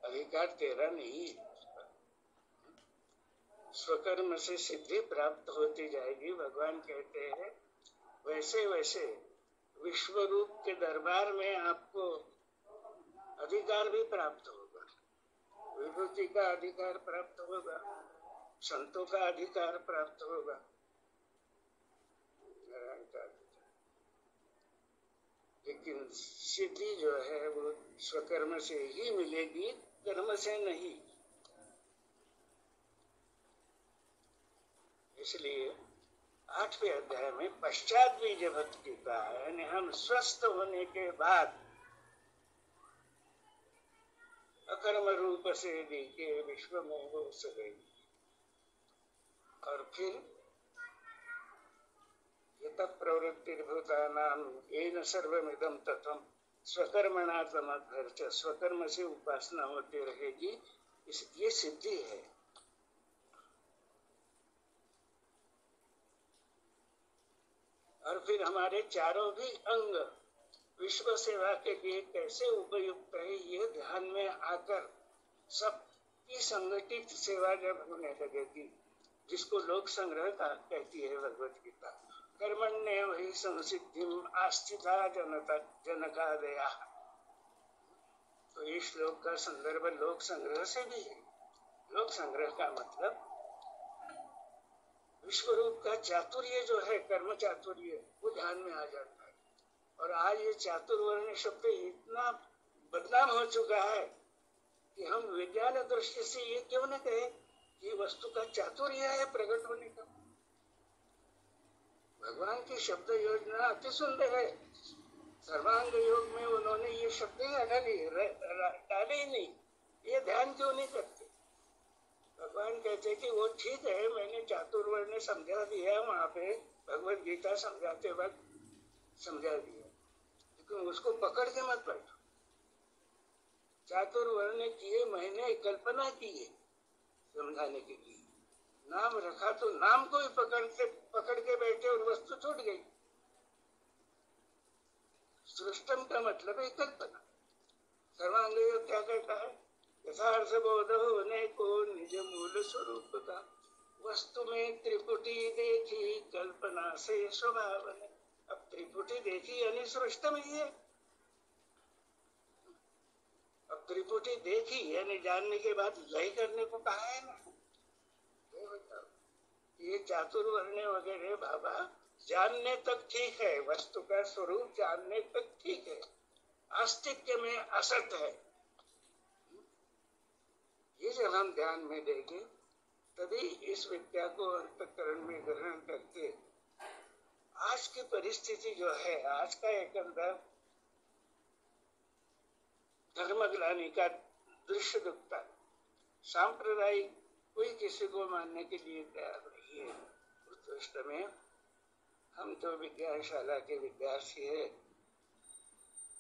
Speaker 3: अधिकार तेरा नहीं है, स्वकर्म से सिद्धि प्राप्त होती जाएगी। भगवान कहते हैं वैसे वैसे विश्व रूप के दरबार में आपको अधिकार भी प्राप्त होगा, विभूति का अधिकार प्राप्त होगा, संतों का अधिकार प्राप्त होगा। लेकिन सिद्धि जो है वो स्वकर्म से ही मिलेगी, कर्म से नहीं। इसलिए 8वें अध्याय में पश्चात बीज भक्ति का है, यानी हम स्वस्थ होने के बाद अकर्म रूप से देखे विश्व में हो सकेगी। और फिर तब प्रवृत्तिर्भूतानां येन सर्वमिदं ततं स्वकर्मणा तमद्धर्च, स्वकर्म से उपासना होती रहेगी, ये सिद्धि है। और फिर हमारे चारों भी अंग विश्व सेवा के लिए कैसे उपयुक्त है, ये ध्यान में आकर सबकी संगठित सेवा जब होने लगेगी, जिसको लोक संग्रह कहती है भगवत गीता, कर्मण्य वही संसिद्धिम आस्थिता जनकादया। तो इस श्लोक का संदर्भ लोक संग्रह से भी है। लोक संग्रह का मतलब विश्व रूप का चातुर्य जो है, कर्म चातुर्य, वो ध्यान में आ जाता है। और आज ये चातुर्वर्ण शब्द इतना बदनाम हो चुका है कि हम विज्ञान दृष्टि से ये क्यों न कहें कि वस्तु का चातुर्य है प्रकट होने का। भगवान की शब्द योजना अति सुंदर है। सर्वांग योग में उन्होंने ये शब्द ही डाले ही नहीं। ये ध्यान क्यों नहीं करते? भगवान कहते कि वो ठीक है, मैंने चातुर्वर्ण समझा दिया, वहां पे भगवत गीता समझाते वक्त समझा दिया, लेकिन उसको पकड़ के मत बैठो। चातुर्वर्ण किए मैंने कल्पना की है समझाने के लिए, नाम रखा तो नाम को ही पकड़ के बैठे और वस्तु छूट गई। सृष्टम का मतलब है कल्पना। सर्वांग योग क्या कहता है? यथार्थ बोध होने को निज मूल स्वरूप का, वस्तु में त्रिपुटी देखी कल्पना से स्वभाव ने। अब त्रिपुटी देखी यानी सृष्टम ही है। अब त्रिपुटी देखी यानी जानने के बाद लय करने को कहा है ना। ये चातुर्वर्ण वगैरह बाबा जानने तक ठीक है, वस्तु का स्वरूप जानने तक ठीक है, अस्तित्व में असत है। ये जब हम ध्यान में देंगे तभी इस विद्या को अंतःकरण में ग्रहण करके आज की परिस्थिति जो है, आज का एक अंदर धर्मग्लानि का दृश्य दिखता है। सांप्रदायिक कोई किसी को मानने के लिए तैयार नहीं है। उस दृष्टि में हम तो विज्ञानशाला के विद्यार्थी है,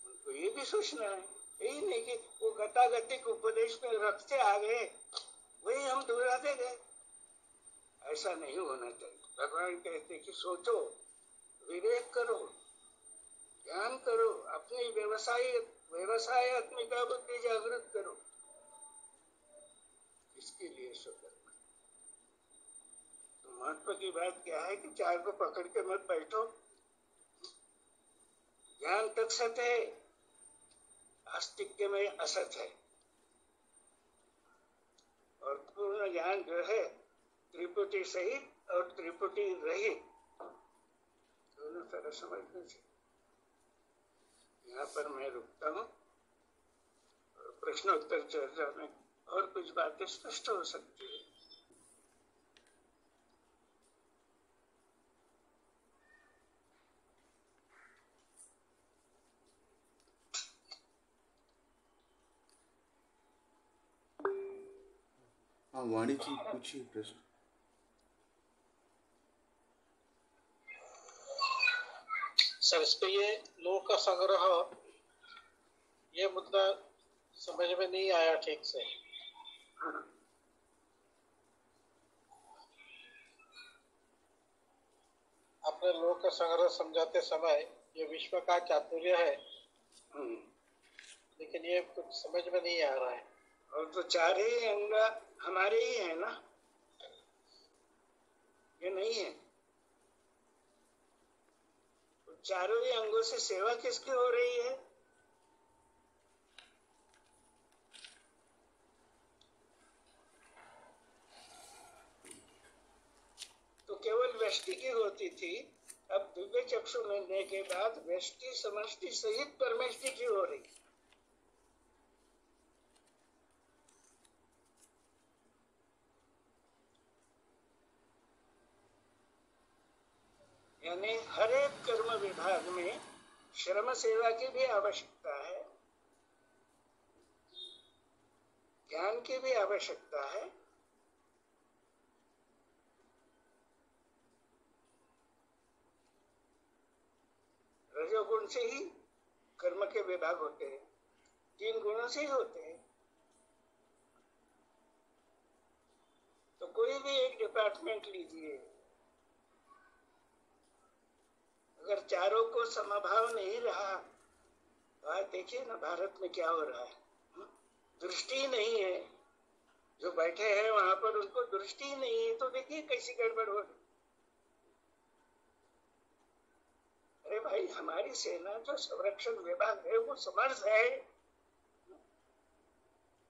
Speaker 3: उनको ये भी सोचना है, यही नहीं कि वो गतागतिक उपदेश में रखते आ गए वही हम दोहराते गए। ऐसा नहीं होना चाहिए। भगवान कहते कि सोचो, विवेक करो, ध्यान करो, अपनी व्यवसायत्मिका बुद्धि जागृत करो। इसके लिए स्वकर्म। तो महत्व की बात क्या है कि चार को पकड़ के मत बैठो। ज्ञान तक सत है, अस्तित्व में असत है, और पूर्ण ज्ञान जो है त्रिपुटी सहित और त्रिपुटी रहित दोनों तरह समझना चाहिए। यहाँ पर मैं रुकता हूँ। प्रश्नोत्तर चर्चा में और कुछ बातें स्पष्ट हो सकती है।
Speaker 1: हाँ वाणी जी पूछिए प्रश्न।
Speaker 5: सर, इसको ये लोक का संग्रह, ये मुद्दा समझ में नहीं आया ठीक से। आपने लोक का संग्रह समझाते समय ये विश्व का चातुर्य है, लेकिन ये कुछ समझ में नहीं आ रहा है।
Speaker 3: और तो चार ही अंग हमारे ही है ना, ये नहीं है। चारों ही अंगों से सेवा किसकी हो रही है? तो केवल व्यष्टि की होती थी, अब दिव्य चक्षु मिलने के बाद व्यष्टि समष्टि सहित परमेष्टि की हो रही। यानी हर एक कर्म विभाग में श्रम सेवा की भी आवश्यकता है, ज्ञान की भी आवश्यकता है, रजोगुण से ही कर्म के विभाग होते हैं, 3 गुणों से ही होते हैं। तो कोई भी एक डिपार्टमेंट लीजिए, अगर चारों को समभाव नहीं रहा, आज देखिए ना भारत में क्या हो रहा है। दृष्टि नहीं है, जो बैठे हैं वहां पर उनको दृष्टि नहीं है, तो देखिए कैसी गड़बड़ हो रही। अरे भाई, हमारी सेना जो संरक्षण विभाग है वो समर्थ है,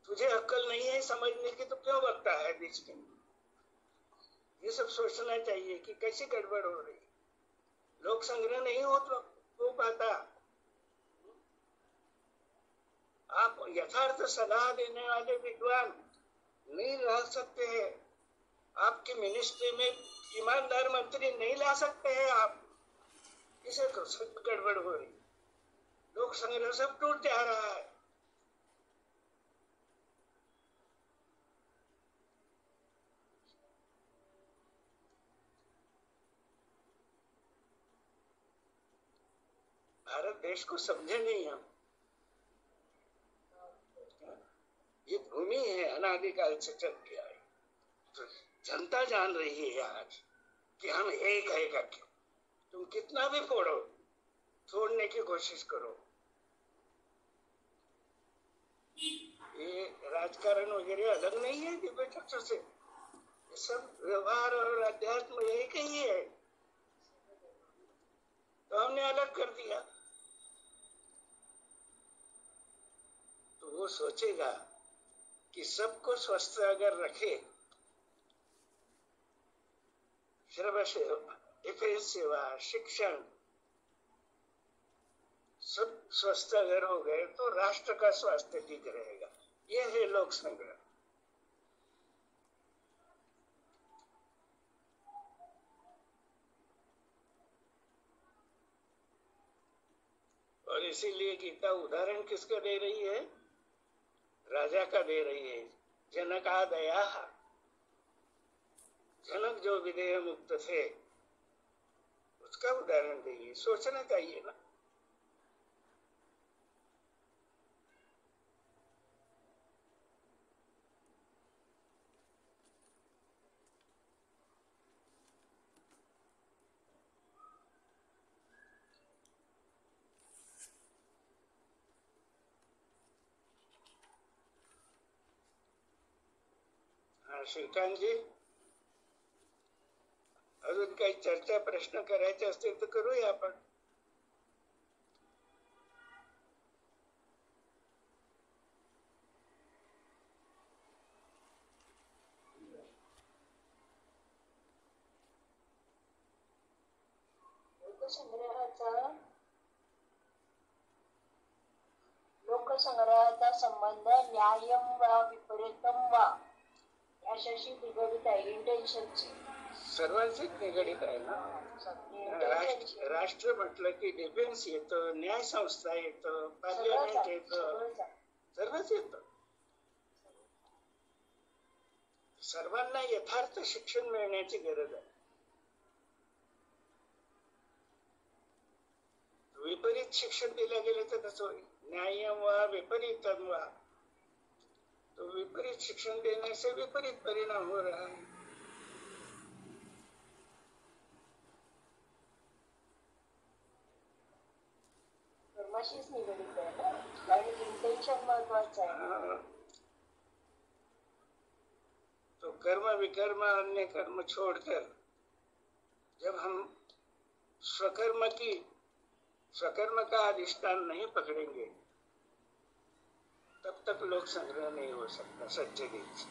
Speaker 3: तुझे अक्ल नहीं है समझने की तो क्यों बकता है बीच में? ये सब सोचना चाहिए कि कैसी गड़बड़ हो रही। लोक संग्रह नहीं हो पाता। आप यथार्थ सलाह देने वाले विद्वान नहीं रह सकते हैं। आपकी मिनिस्ट्री में ईमानदार मंत्री नहीं ला सकते हैं आप। इसे तो सब गड़बड़ हो रही। लोक संग्रह सब टूट जा रहा है। भारत देश को समझे नहीं हम। ये भूमि है अनादिकाल से चलती आई। तो जनता जान रही है आज कि हम एक है करके। तुम कितना भी फोड़ो, तोड़ने की कोशिश करो। ये राजकारण वगैरह अलग नहीं है दिव्य चक्षु से। ये सब व्यवहार और अध्यात्म एक ही है। तो हमने अलग कर दिया। तो वो सोचेगा कि सबको स्वस्थ अगर रखे, श्रम सेवा, डिफेंस सेवा, शिक्षण सब स्वस्थ अगर हो गए तो राष्ट्र का स्वास्थ्य ठीक रहेगा। ये है लोक संग्रह। और इसीलिए गीता उदाहरण किसका दे रही है? राजा का दे रही है। जनकादया, जनक जो विदेह मुक्त थे उसका उदाहरण देगी। सोचना चाहिए ना। हाँ श्रीकांत जी, अजून काही चर्चा प्रश्न करायचे असतील तर करूया आपण।
Speaker 4: लोकसंग्रहाचा संबंध न्याय्यम वा विपरीतम वा याच्याशी निगडित आहे। इंटेन्शनची
Speaker 3: सर्वांशीच निगडित आहे ना। राष्ट्र म्हटलं की डिफेन्स येतं, न्याय संस्था येतं, पार्लिमेंट येतं, सर्वच येतं। सर्वांना यथार्थ शिक्षण मिळण्याची गरज आहे। विपरीत शिक्षण दिलं गेलं तर कसं होईल? न्याय वा विपरीतम वा, तो विपरीत शिक्षण देने से विपरीत परिणाम हो रहा है।
Speaker 4: कर्माशीच निगडित आहे ना, आणि इंटेन्शन महत्वाचं आहे।
Speaker 3: तो कर्म विकर्म अन्य कर्म छोड़कर जब हम स्वकर्म का अधिष्ठान नहीं पकड़ेंगे तब तक लोक संग्रह नहीं हो सकता सच्चे दिल से।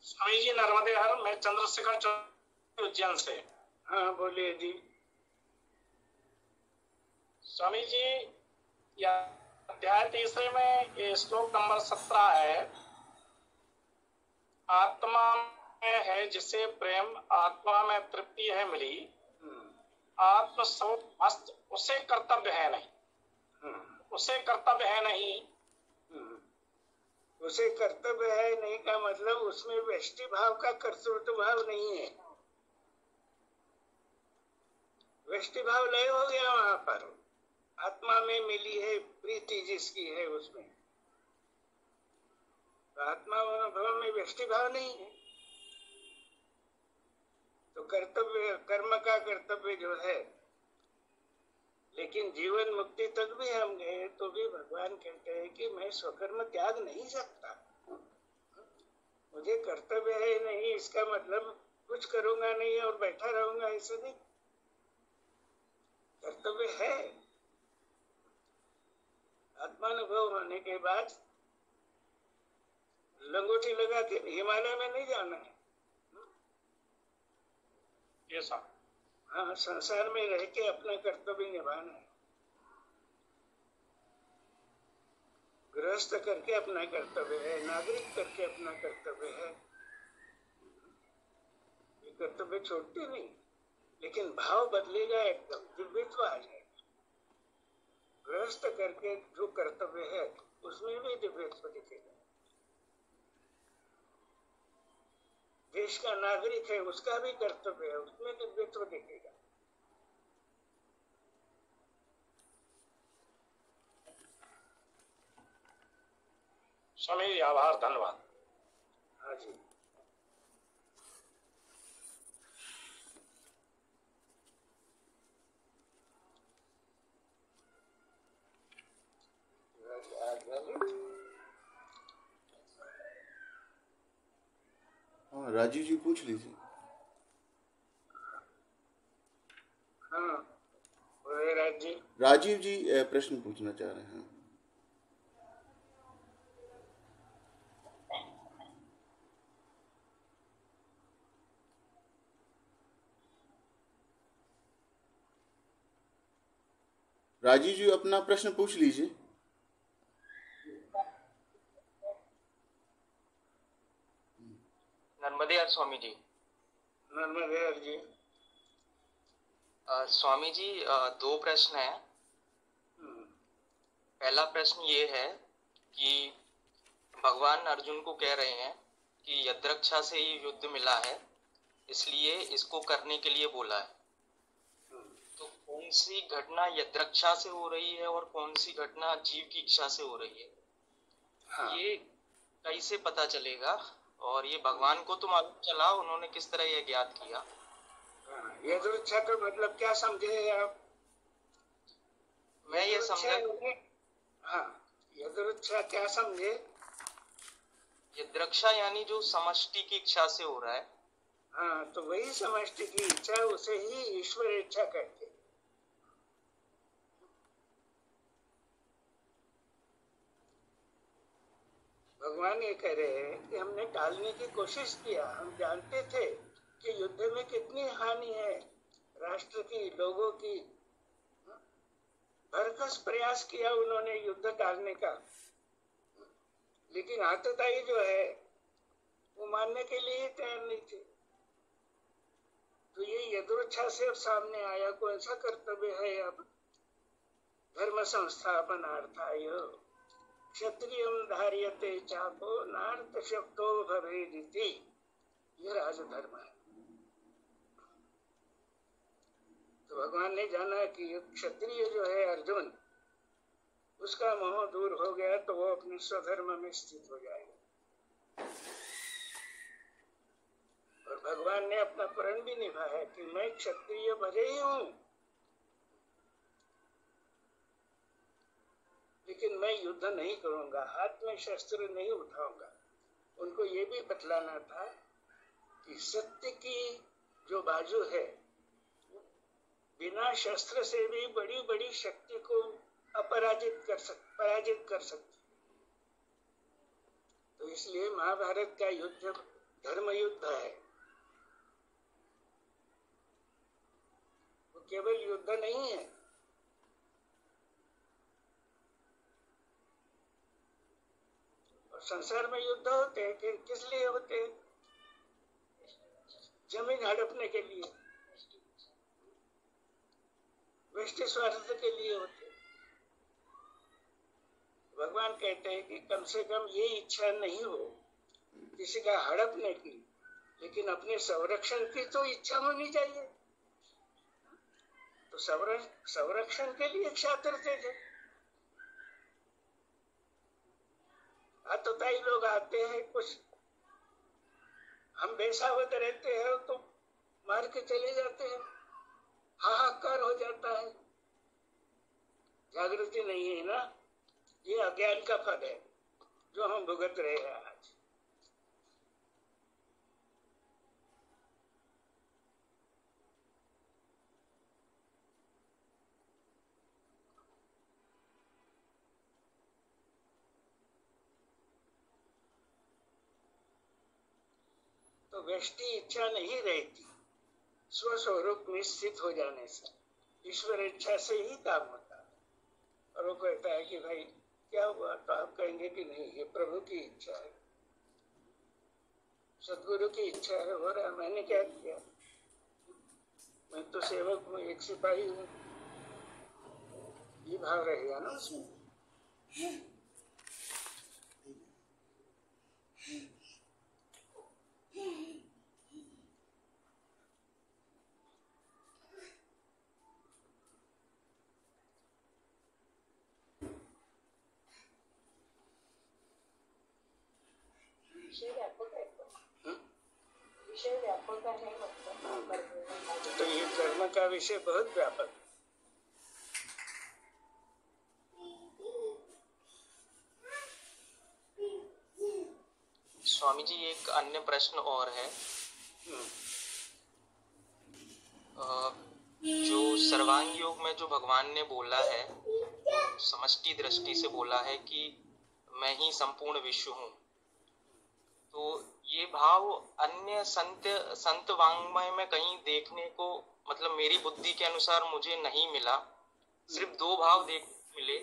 Speaker 5: स्वामी जी नर्मदे हर, मैं चंद्रशेखर चौधरी उज्जैन से।
Speaker 3: हाँ बोलिए जी।
Speaker 5: स्वामी जी, या अध्याय 3 में ये श्लोक नंबर 17 है। आत्मा में है जिसे प्रेम, आत्मा में तृप्ति है मिली, आत्म स्वरूप मस्त, उसे कर्तव्य है नहीं। उसे कर्तव्य है नहीं।
Speaker 3: उसे कर्तव्य है नहीं का मतलब उसमें व्यष्टि भाव का कर्तृत्व भाव नहीं है। व्यष्टि भाव लय हो गया वहां पर। आत्मा में मिली है प्रीति जिसकी है उसमें, तो आत्मा भाव में व्यष्टि भाव नहीं है। तो कर्तव्य, कर्म का कर्तव्य जो है, लेकिन जीवन मुक्ति तक भी हम गए तो भी भगवान कहते हैं कि मैं स्वकर्म त्याग नहीं सकता। मुझे कर्तव्य है नहीं इसका मतलब कुछ करूंगा नहीं और बैठा रहूंगा, ऐसा नहीं। कर्तव्य है। आत्मानुभव होने के बाद लंगोटी लगा के हिमालय में नहीं जाना है।
Speaker 5: ये सब
Speaker 3: हाँ, संसार में रह के अपना कर्तव्य निभाना है। गृहस्थ करके अपना कर्तव्य है, नागरिक करके अपना कर्तव्य है। ये कर्तव्य छोड़ते नहीं, लेकिन भाव बदलेगा, एकदम दिव्यत्व आ जाएगा। गृहस्थ करके जो कर्तव्य है उसमें भी दिव्यत्व दिखेगा। देश का नागरिक है, उसका भी कर्तव्य है, उसमें दिव्यत्व दिखेगा।
Speaker 5: स्वामी जी आभार, धन्यवाद।
Speaker 3: हाँ जी।
Speaker 1: हाँ, राजीव जी पूछ लीजिए।
Speaker 3: हाँ, बोले
Speaker 1: राजीव जी प्रश्न पूछना चाह रहे हैं। राजीव जी अपना प्रश्न पूछ लीजिए।
Speaker 6: नर्मदे हर स्वामी जी।
Speaker 3: नर्मदे हर जी।
Speaker 6: स्वामी जी, दो प्रश्न हैं। पहला प्रश्न ये है कि भगवान अर्जुन को कह रहे हैं कि यद्रक्षा से ही युद्ध मिला है, इसलिए इसको करने के लिए बोला है। तो कौन सी घटना यद्रक्षा से हो रही है और कौन सी घटना जीव की इच्छा से हो रही है?
Speaker 3: हाँ।
Speaker 6: ये कैसे पता चलेगा? और ये भगवान को तो मालूम चला, उन्होंने किस तरह यह ज्ञात किया?
Speaker 3: हाँ, यदृच्छा का मतलब क्या समझे आप?
Speaker 6: मैं ये समझा।
Speaker 3: हाँ, यदृच्छा क्या समझे?
Speaker 6: यद्रक्षा यानी जो समष्टि की इच्छा से हो रहा है।
Speaker 3: हाँ, तो वही समष्टि की इच्छा, उसे ही ईश्वर इच्छा कहते हैं। भगवान ये कह रहे हैं कि हमने टालने की कोशिश किया। हम जानते थे कि युद्ध में कितनी हानि है, राष्ट्र की, लोगों की। भरकस प्रयास किया उन्होंने युद्ध टालने का, लेकिन आतताई जो है वो मानने के लिए तैयार नहीं थे। तो ये यदृच्छा से सामने आया। कौन सा कर्तव्य है अब? धर्म संस्थापनार्थाय क्षत्रियम धार्यते चापो नार्थ शब्दो भवेदिति। ये राजधर्म है। तो भगवान ने जाना कि क्षत्रिय जो है अर्जुन, उसका मोह दूर हो गया तो वो अपने स्वधर्म में स्थित हो जाएगा। और भगवान ने अपना प्रण भी निभाया कि मैं क्षत्रिय भले ही हूं, लेकिन मैं युद्ध नहीं करूंगा, हाथ में शस्त्र नहीं उठाऊंगा। उनको ये भी बतलाना था कि सत्य की जो बाजू है, बिना शस्त्र से भी बड़ी बड़ी शक्ति को पराजित कर सकती। तो इसलिए महाभारत का युद्ध धर्म युद्ध है। वो केवल युद्ध नहीं है। और संसार में युद्ध होते हैं, किस लिए होते हैं? जमीन हड़पने के लिए, व्यष्टि स्वार्थ के लिए होते। भगवान कहते हैं कि कम से कम ये इच्छा नहीं हो किसी का हड़पने की, लेकिन अपने संरक्षण की तो इच्छा होनी चाहिए। तो संरक्षण के लिए क्षात्र थे। आतताई लोग आते हैं, कुछ हम बेसावध रहते हैं तो मार के चले जाते हैं, हाहाकार हो जाता है। जागृति नहीं है ना, ये अज्ञान का फल है जो हम भुगत रहे हैं आज। व्यष्टि इच्छा नहीं रहती, स्वस्वरूप में स्थित हो जाने से ईश्वर इच्छा से ही काम होता है। और वो कहता है कि भाई क्या हुआ, तो आप कहेंगे कि नहीं, ये प्रभु की इच्छा है, सदगुरु की इच्छा है, हो रहा है, मैंने क्या किया, मैं तो सेवक हूँ, एक सिपाही हूँ, ये भाव रहेगा ना उसमें।
Speaker 4: विषय व्यापक है मतलब।
Speaker 3: तो ये धर्म का विषय बहुत व्यापक है।
Speaker 6: स्वामी जी, एक अन्य प्रश्न और है। जो सर्वांग योग में जो भगवान ने बोला है, समष्टि दृष्टि से बोला है कि मैं ही संपूर्ण विश्व हूँ, तो ये भाव अन्य संत वांग्मय में कहीं देखने को, मतलब मेरी बुद्धि के अनुसार मुझे नहीं मिला। सिर्फ दो भाव देखने को मिले।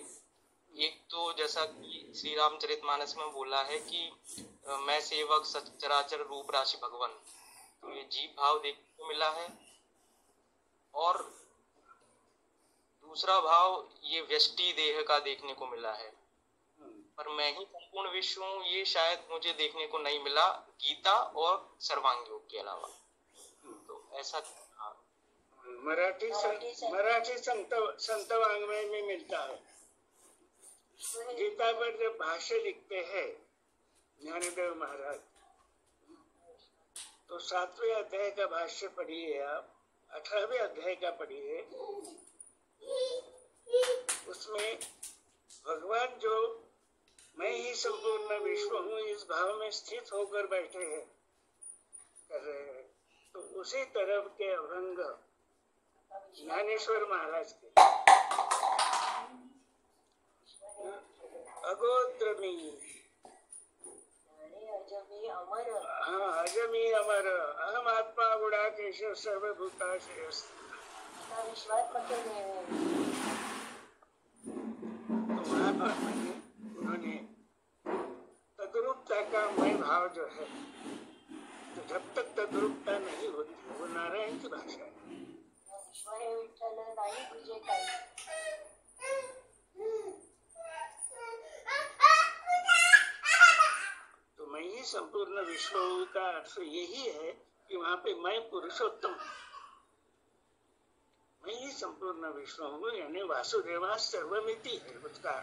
Speaker 6: एक तो जैसा कि श्री रामचरितमानस में बोला है कि मैं सेवक सचराचर रूप राशि भगवान, तो ये जीव भाव देखने को मिला है। और दूसरा भाव ये व्यष्टि देह का देखने को मिला है, पर मैं ही संपूर्ण विश्व हूँ, ये शायद मुझे देखने को नहीं मिला गीता और सर्वांग योग के अलावा। तो ऐसा
Speaker 3: मराठी संत वांग्मय में मिलता है। गीता पर जब भाष्य लिखते हैं ज्ञानदेव महाराज, तो 7वें अध्याय का भाष्य पढ़िए आप, 18वें अध्याय का पढ़िए। उसमें भगवान जो मैं ही संपूर्ण विश्व हूँ इस भाव में स्थित होकर बैठे हैं, कर रहे हैं, तो उसी तरफ के अभंग ज्ञानेश्वर महाराज के अगोत्र में, हाँ, अजमी अमर अहम आत्मा गुड़ा केशव सर्वभूताशयस्, तो वहाँ पर उन्होंने तद्रूपता का मैं भाव जो है, तो जब तक तद्रूपता नहीं होती वो नारायण की भाषा है। तो मैं ही संपूर्ण विश्व का अर्थ यही है कि वहाँ पे मैं पुरुषोत्तम, मैं ही संपूर्ण विश्व हूँ, यानी वासुदेवा सर्वमिति है उसका।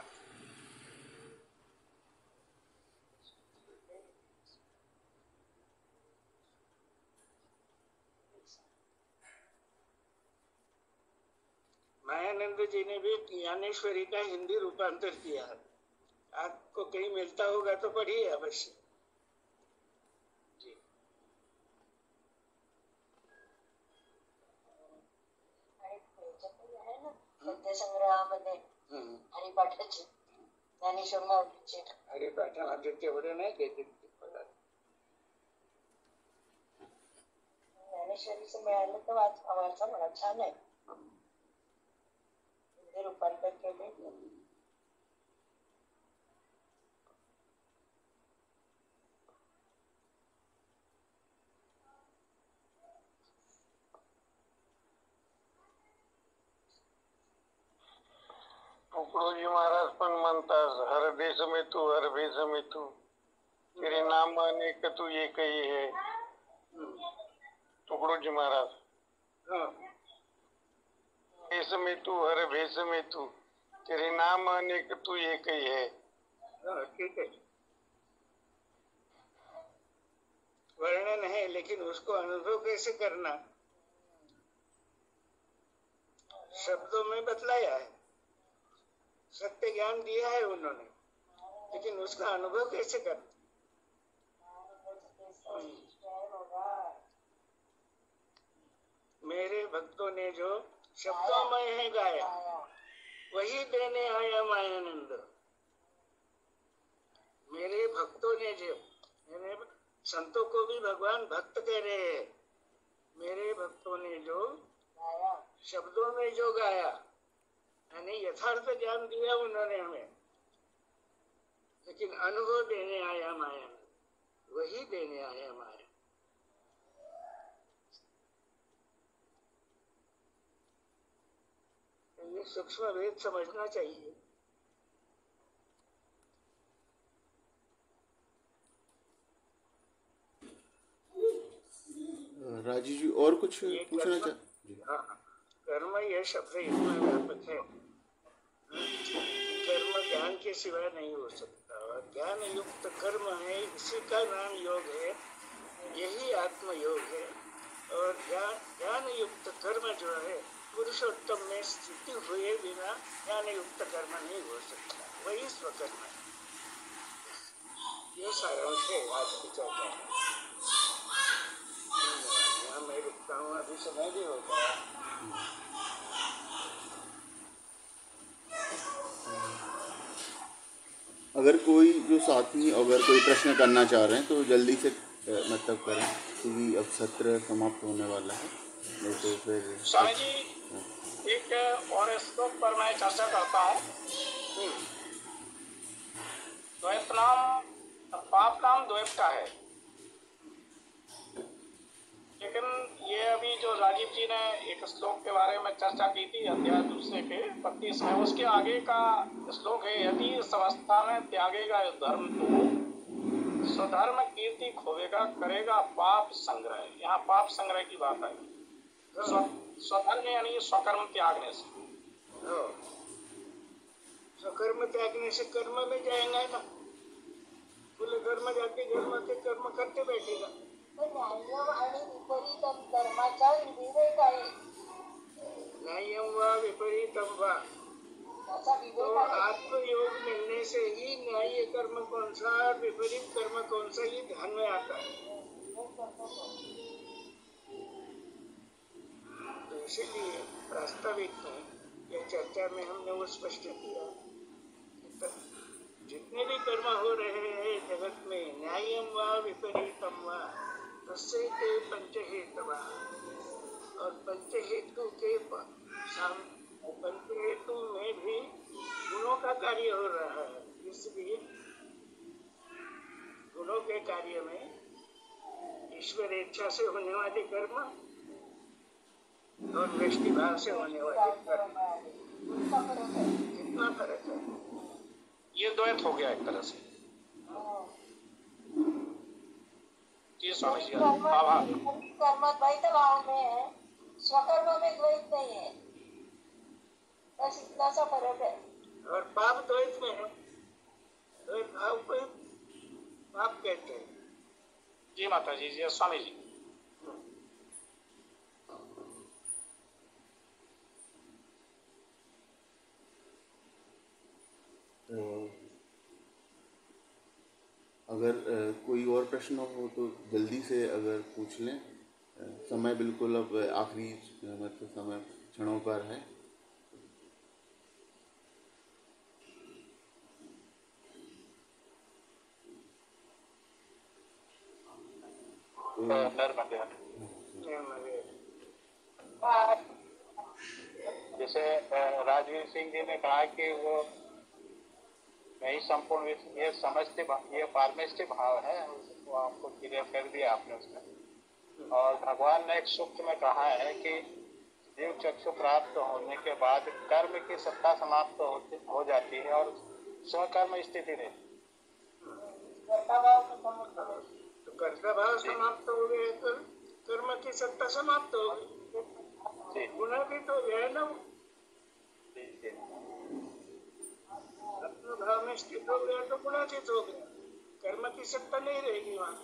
Speaker 3: मायानंद जी ने भी ज्ञानेश्वरी का हिंदी रूपांतर किया है, आपको कहीं मिलता होगा तो पढ़िए अवश्य।
Speaker 4: संग्रहामध्ये हरिपाठाची ज्ञानेश्वर माऊलीची
Speaker 3: हरिपाठामध्ये तेवढे नाही घेते
Speaker 4: ज्ञानेश्वरीचं मिळालं तर वाचा मला, छान आहे, रूपांतर केले।
Speaker 7: तुकडोजी महाराज पण म्हणतात, हर देश में तू हर भेष में तू, तेरे नाम अनेक तू एक ही है। तुकडोजी महाराज, देश में तू हर भेष में तू, तेरे नाम अनेक तू एक ही है।
Speaker 3: ठीक है, वर्णन है, लेकिन उसको अनुभव कैसे करना शब्दों में बतलाया है, सत्य ज्ञान दिया है उन्होंने, लेकिन उसका अनुभव कैसे करना। मेरे भक्तों ने जो शब्दों में है गाया, वही देने आया मायानंद। मेरे भक्तों ने जो, मैंने संतों को भी भगवान भक्त कह रहे हैं। मेरे भक्तों ने जो शब्दों में जो गाया, यानी यथार्थ ज्ञान दिया उन्होंने हमें, लेकिन अनुभव देने आया माया, वही देने आया माया। ये सूक्ष्म भेद समझना चाहिए।
Speaker 1: राजीव जी और कुछ पूछना चाहते?
Speaker 3: हाँ, कर्म यह शब्द इतना व्यापक है, कर्म ज्ञान के सिवा नहीं हो सकता। और ज्ञान युक्त कर्म है, इसी का नाम योग है, यही आत्म योग है। और ज्ञान युक्त कर्म जो है, पुरुषोत्तम में स्थिति हुए बिना ज्ञान युक्त कर्म नहीं हो सकता, वही स्वकर्म है। ये सारांश है आज की चर्चा में। यहाँ मैं रुकता हूँ, अभी समय भी हो गया।
Speaker 1: अगर कोई जो साथी अगर कोई प्रश्न करना चाह रहे हैं तो जल्दी से मतलब करें, क्योंकि अब सत्र समाप्त होने वाला है, नहीं तो फिर।
Speaker 5: स्वामी जी, एक और श्लोक पर मैं चर्चा करता हूँ। द्वैत नाम, पाप नाम द्वैत का है, लेकिन ये अभी जो राजीव जी ने एक श्लोक के बारे में चर्चा की थी, अध्याय 2 के 32 में, उसके आगे का श्लोक है, यदि इस अवस्था में त्यागेगा धर्म तो स्वधर्म कीर्ति खोवेगा, करेगा पाप संग्रह। यहाँ पाप संग्रह की बात है। स्वधर्म यानी स्वकर्म त्यागने से।
Speaker 3: स्वकर्म त्यागने से कर्म में जाएगा ना, बोले कर्म जाके कर्म करते बैठेगा।
Speaker 4: न्याय्यम आणि विपरीतम कर्माचा विवेक आहे।
Speaker 3: न्याय्यम वा विपरीतम वा, तो आत्मयोग मिलने से ही न्याय्य कर्म कौन सा, विपरीत कर्म कौन सा, ये ध्यान में आता है। तो इसीलिए वास्तविक में यह चर्चा में हमने वो स्पष्ट किया, जितने भी कर्म हो रहे हैं जगत में, न्याय्यम वा विपरीतम वा, तस्य ते पंचहेतवा, और पंचहेतु के पंचहेतु में भी गुणों का कार्य हो रहा है। इसलिए गुणों के कार्य में ईश्वर इच्छा से होने वाले कर्म और वृष्टि भाव से होने वाले कर्म, कितना फर्क है।
Speaker 5: ये द्वैत हो गया एक तरह से। जी स्वामी जी, आभार।
Speaker 4: कर्म द्वैत भाव में है, स्वकर्म में द्वैत नहीं है, बस इतना सा फर्क है।
Speaker 3: और पाप द्वैत में है, द्वैत भाव को पाप कहते हैं।
Speaker 5: जी माता जी, जी स्वामी जी।
Speaker 1: अगर कोई और प्रश्न हो तो जल्दी से अगर पूछ लें, समय बिल्कुल अब आखिरी मतलब समय क्षणों पर है।
Speaker 8: जैसे राजवीर सिंह जी ने कहा कि वो नहीं संपूर्ण ये समझते, ये पारमेष्टि भाव है, वो आपको क्लियर कर दिया आपने उसमें। और भगवान ने एक सूक्त में कहा है कि जीव चक्षु प्राप्त होने के बाद कर्म की सत्ता समाप्त हो जाती है और स्वकर्म स्थिति रहती।
Speaker 3: तो कर्ता भाव समाप्त हो गए तो कर्म की सत्ता समाप्त हो गई, गुणातीत हो गया ना। अपने भाव में स्थित हो गया तो गुणातीत हो गया, कर्म की सत्ता नहीं रहेगी वहाँ।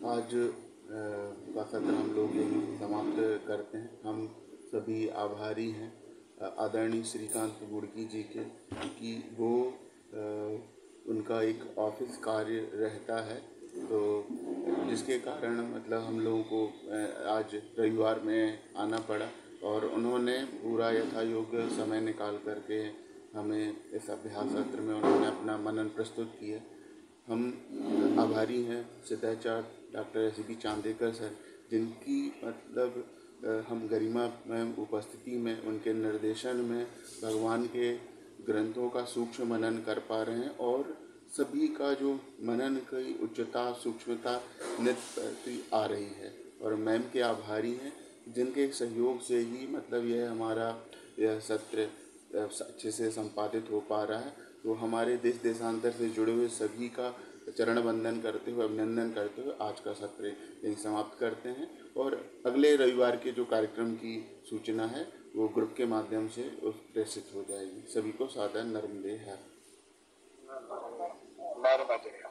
Speaker 1: आज का सत्र हम लोग यही समाप्त करते हैं। हम सभी आभारी हैं आदरणीय श्रीकांत गुड़की जी के, कि वो उनका एक ऑफिस कार्य रहता है तो जिसके कारण मतलब हम लोगों को आज रविवार में आना पड़ा और उन्होंने पूरा यथायोग्य समय निकाल करके हमें इस अभ्यास सत्र में उन्होंने अपना मनन प्रस्तुत किया। हम आभारी हैं Siddhacharya doctor SB Chandekar sir, जिनकी मतलब हम गरिमा में उपस्थिति में उनके निर्देशन में भगवान के ग्रंथों का सूक्ष्म मनन कर पा रहे हैं और सभी का जो मनन की उच्चता सूक्ष्मता नित्य आ रही है। और मैम के आभारी हैं जिनके सहयोग से ही मतलब यह हमारा यह सत्र अच्छे से संपादित हो पा रहा है। तो हमारे देश देशांतर से जुड़े हुए सभी का चरण वंदन करते हुए अभिनंदन करते हुए आज का सत्र यहीं समाप्त करते हैं और अगले रविवार के जो कार्यक्रम की सूचना है वो ग्रुप के माध्यम से प्रेषित हो जाएगी। सभी को सादर नर्मदे है।
Speaker 8: नर्मदे।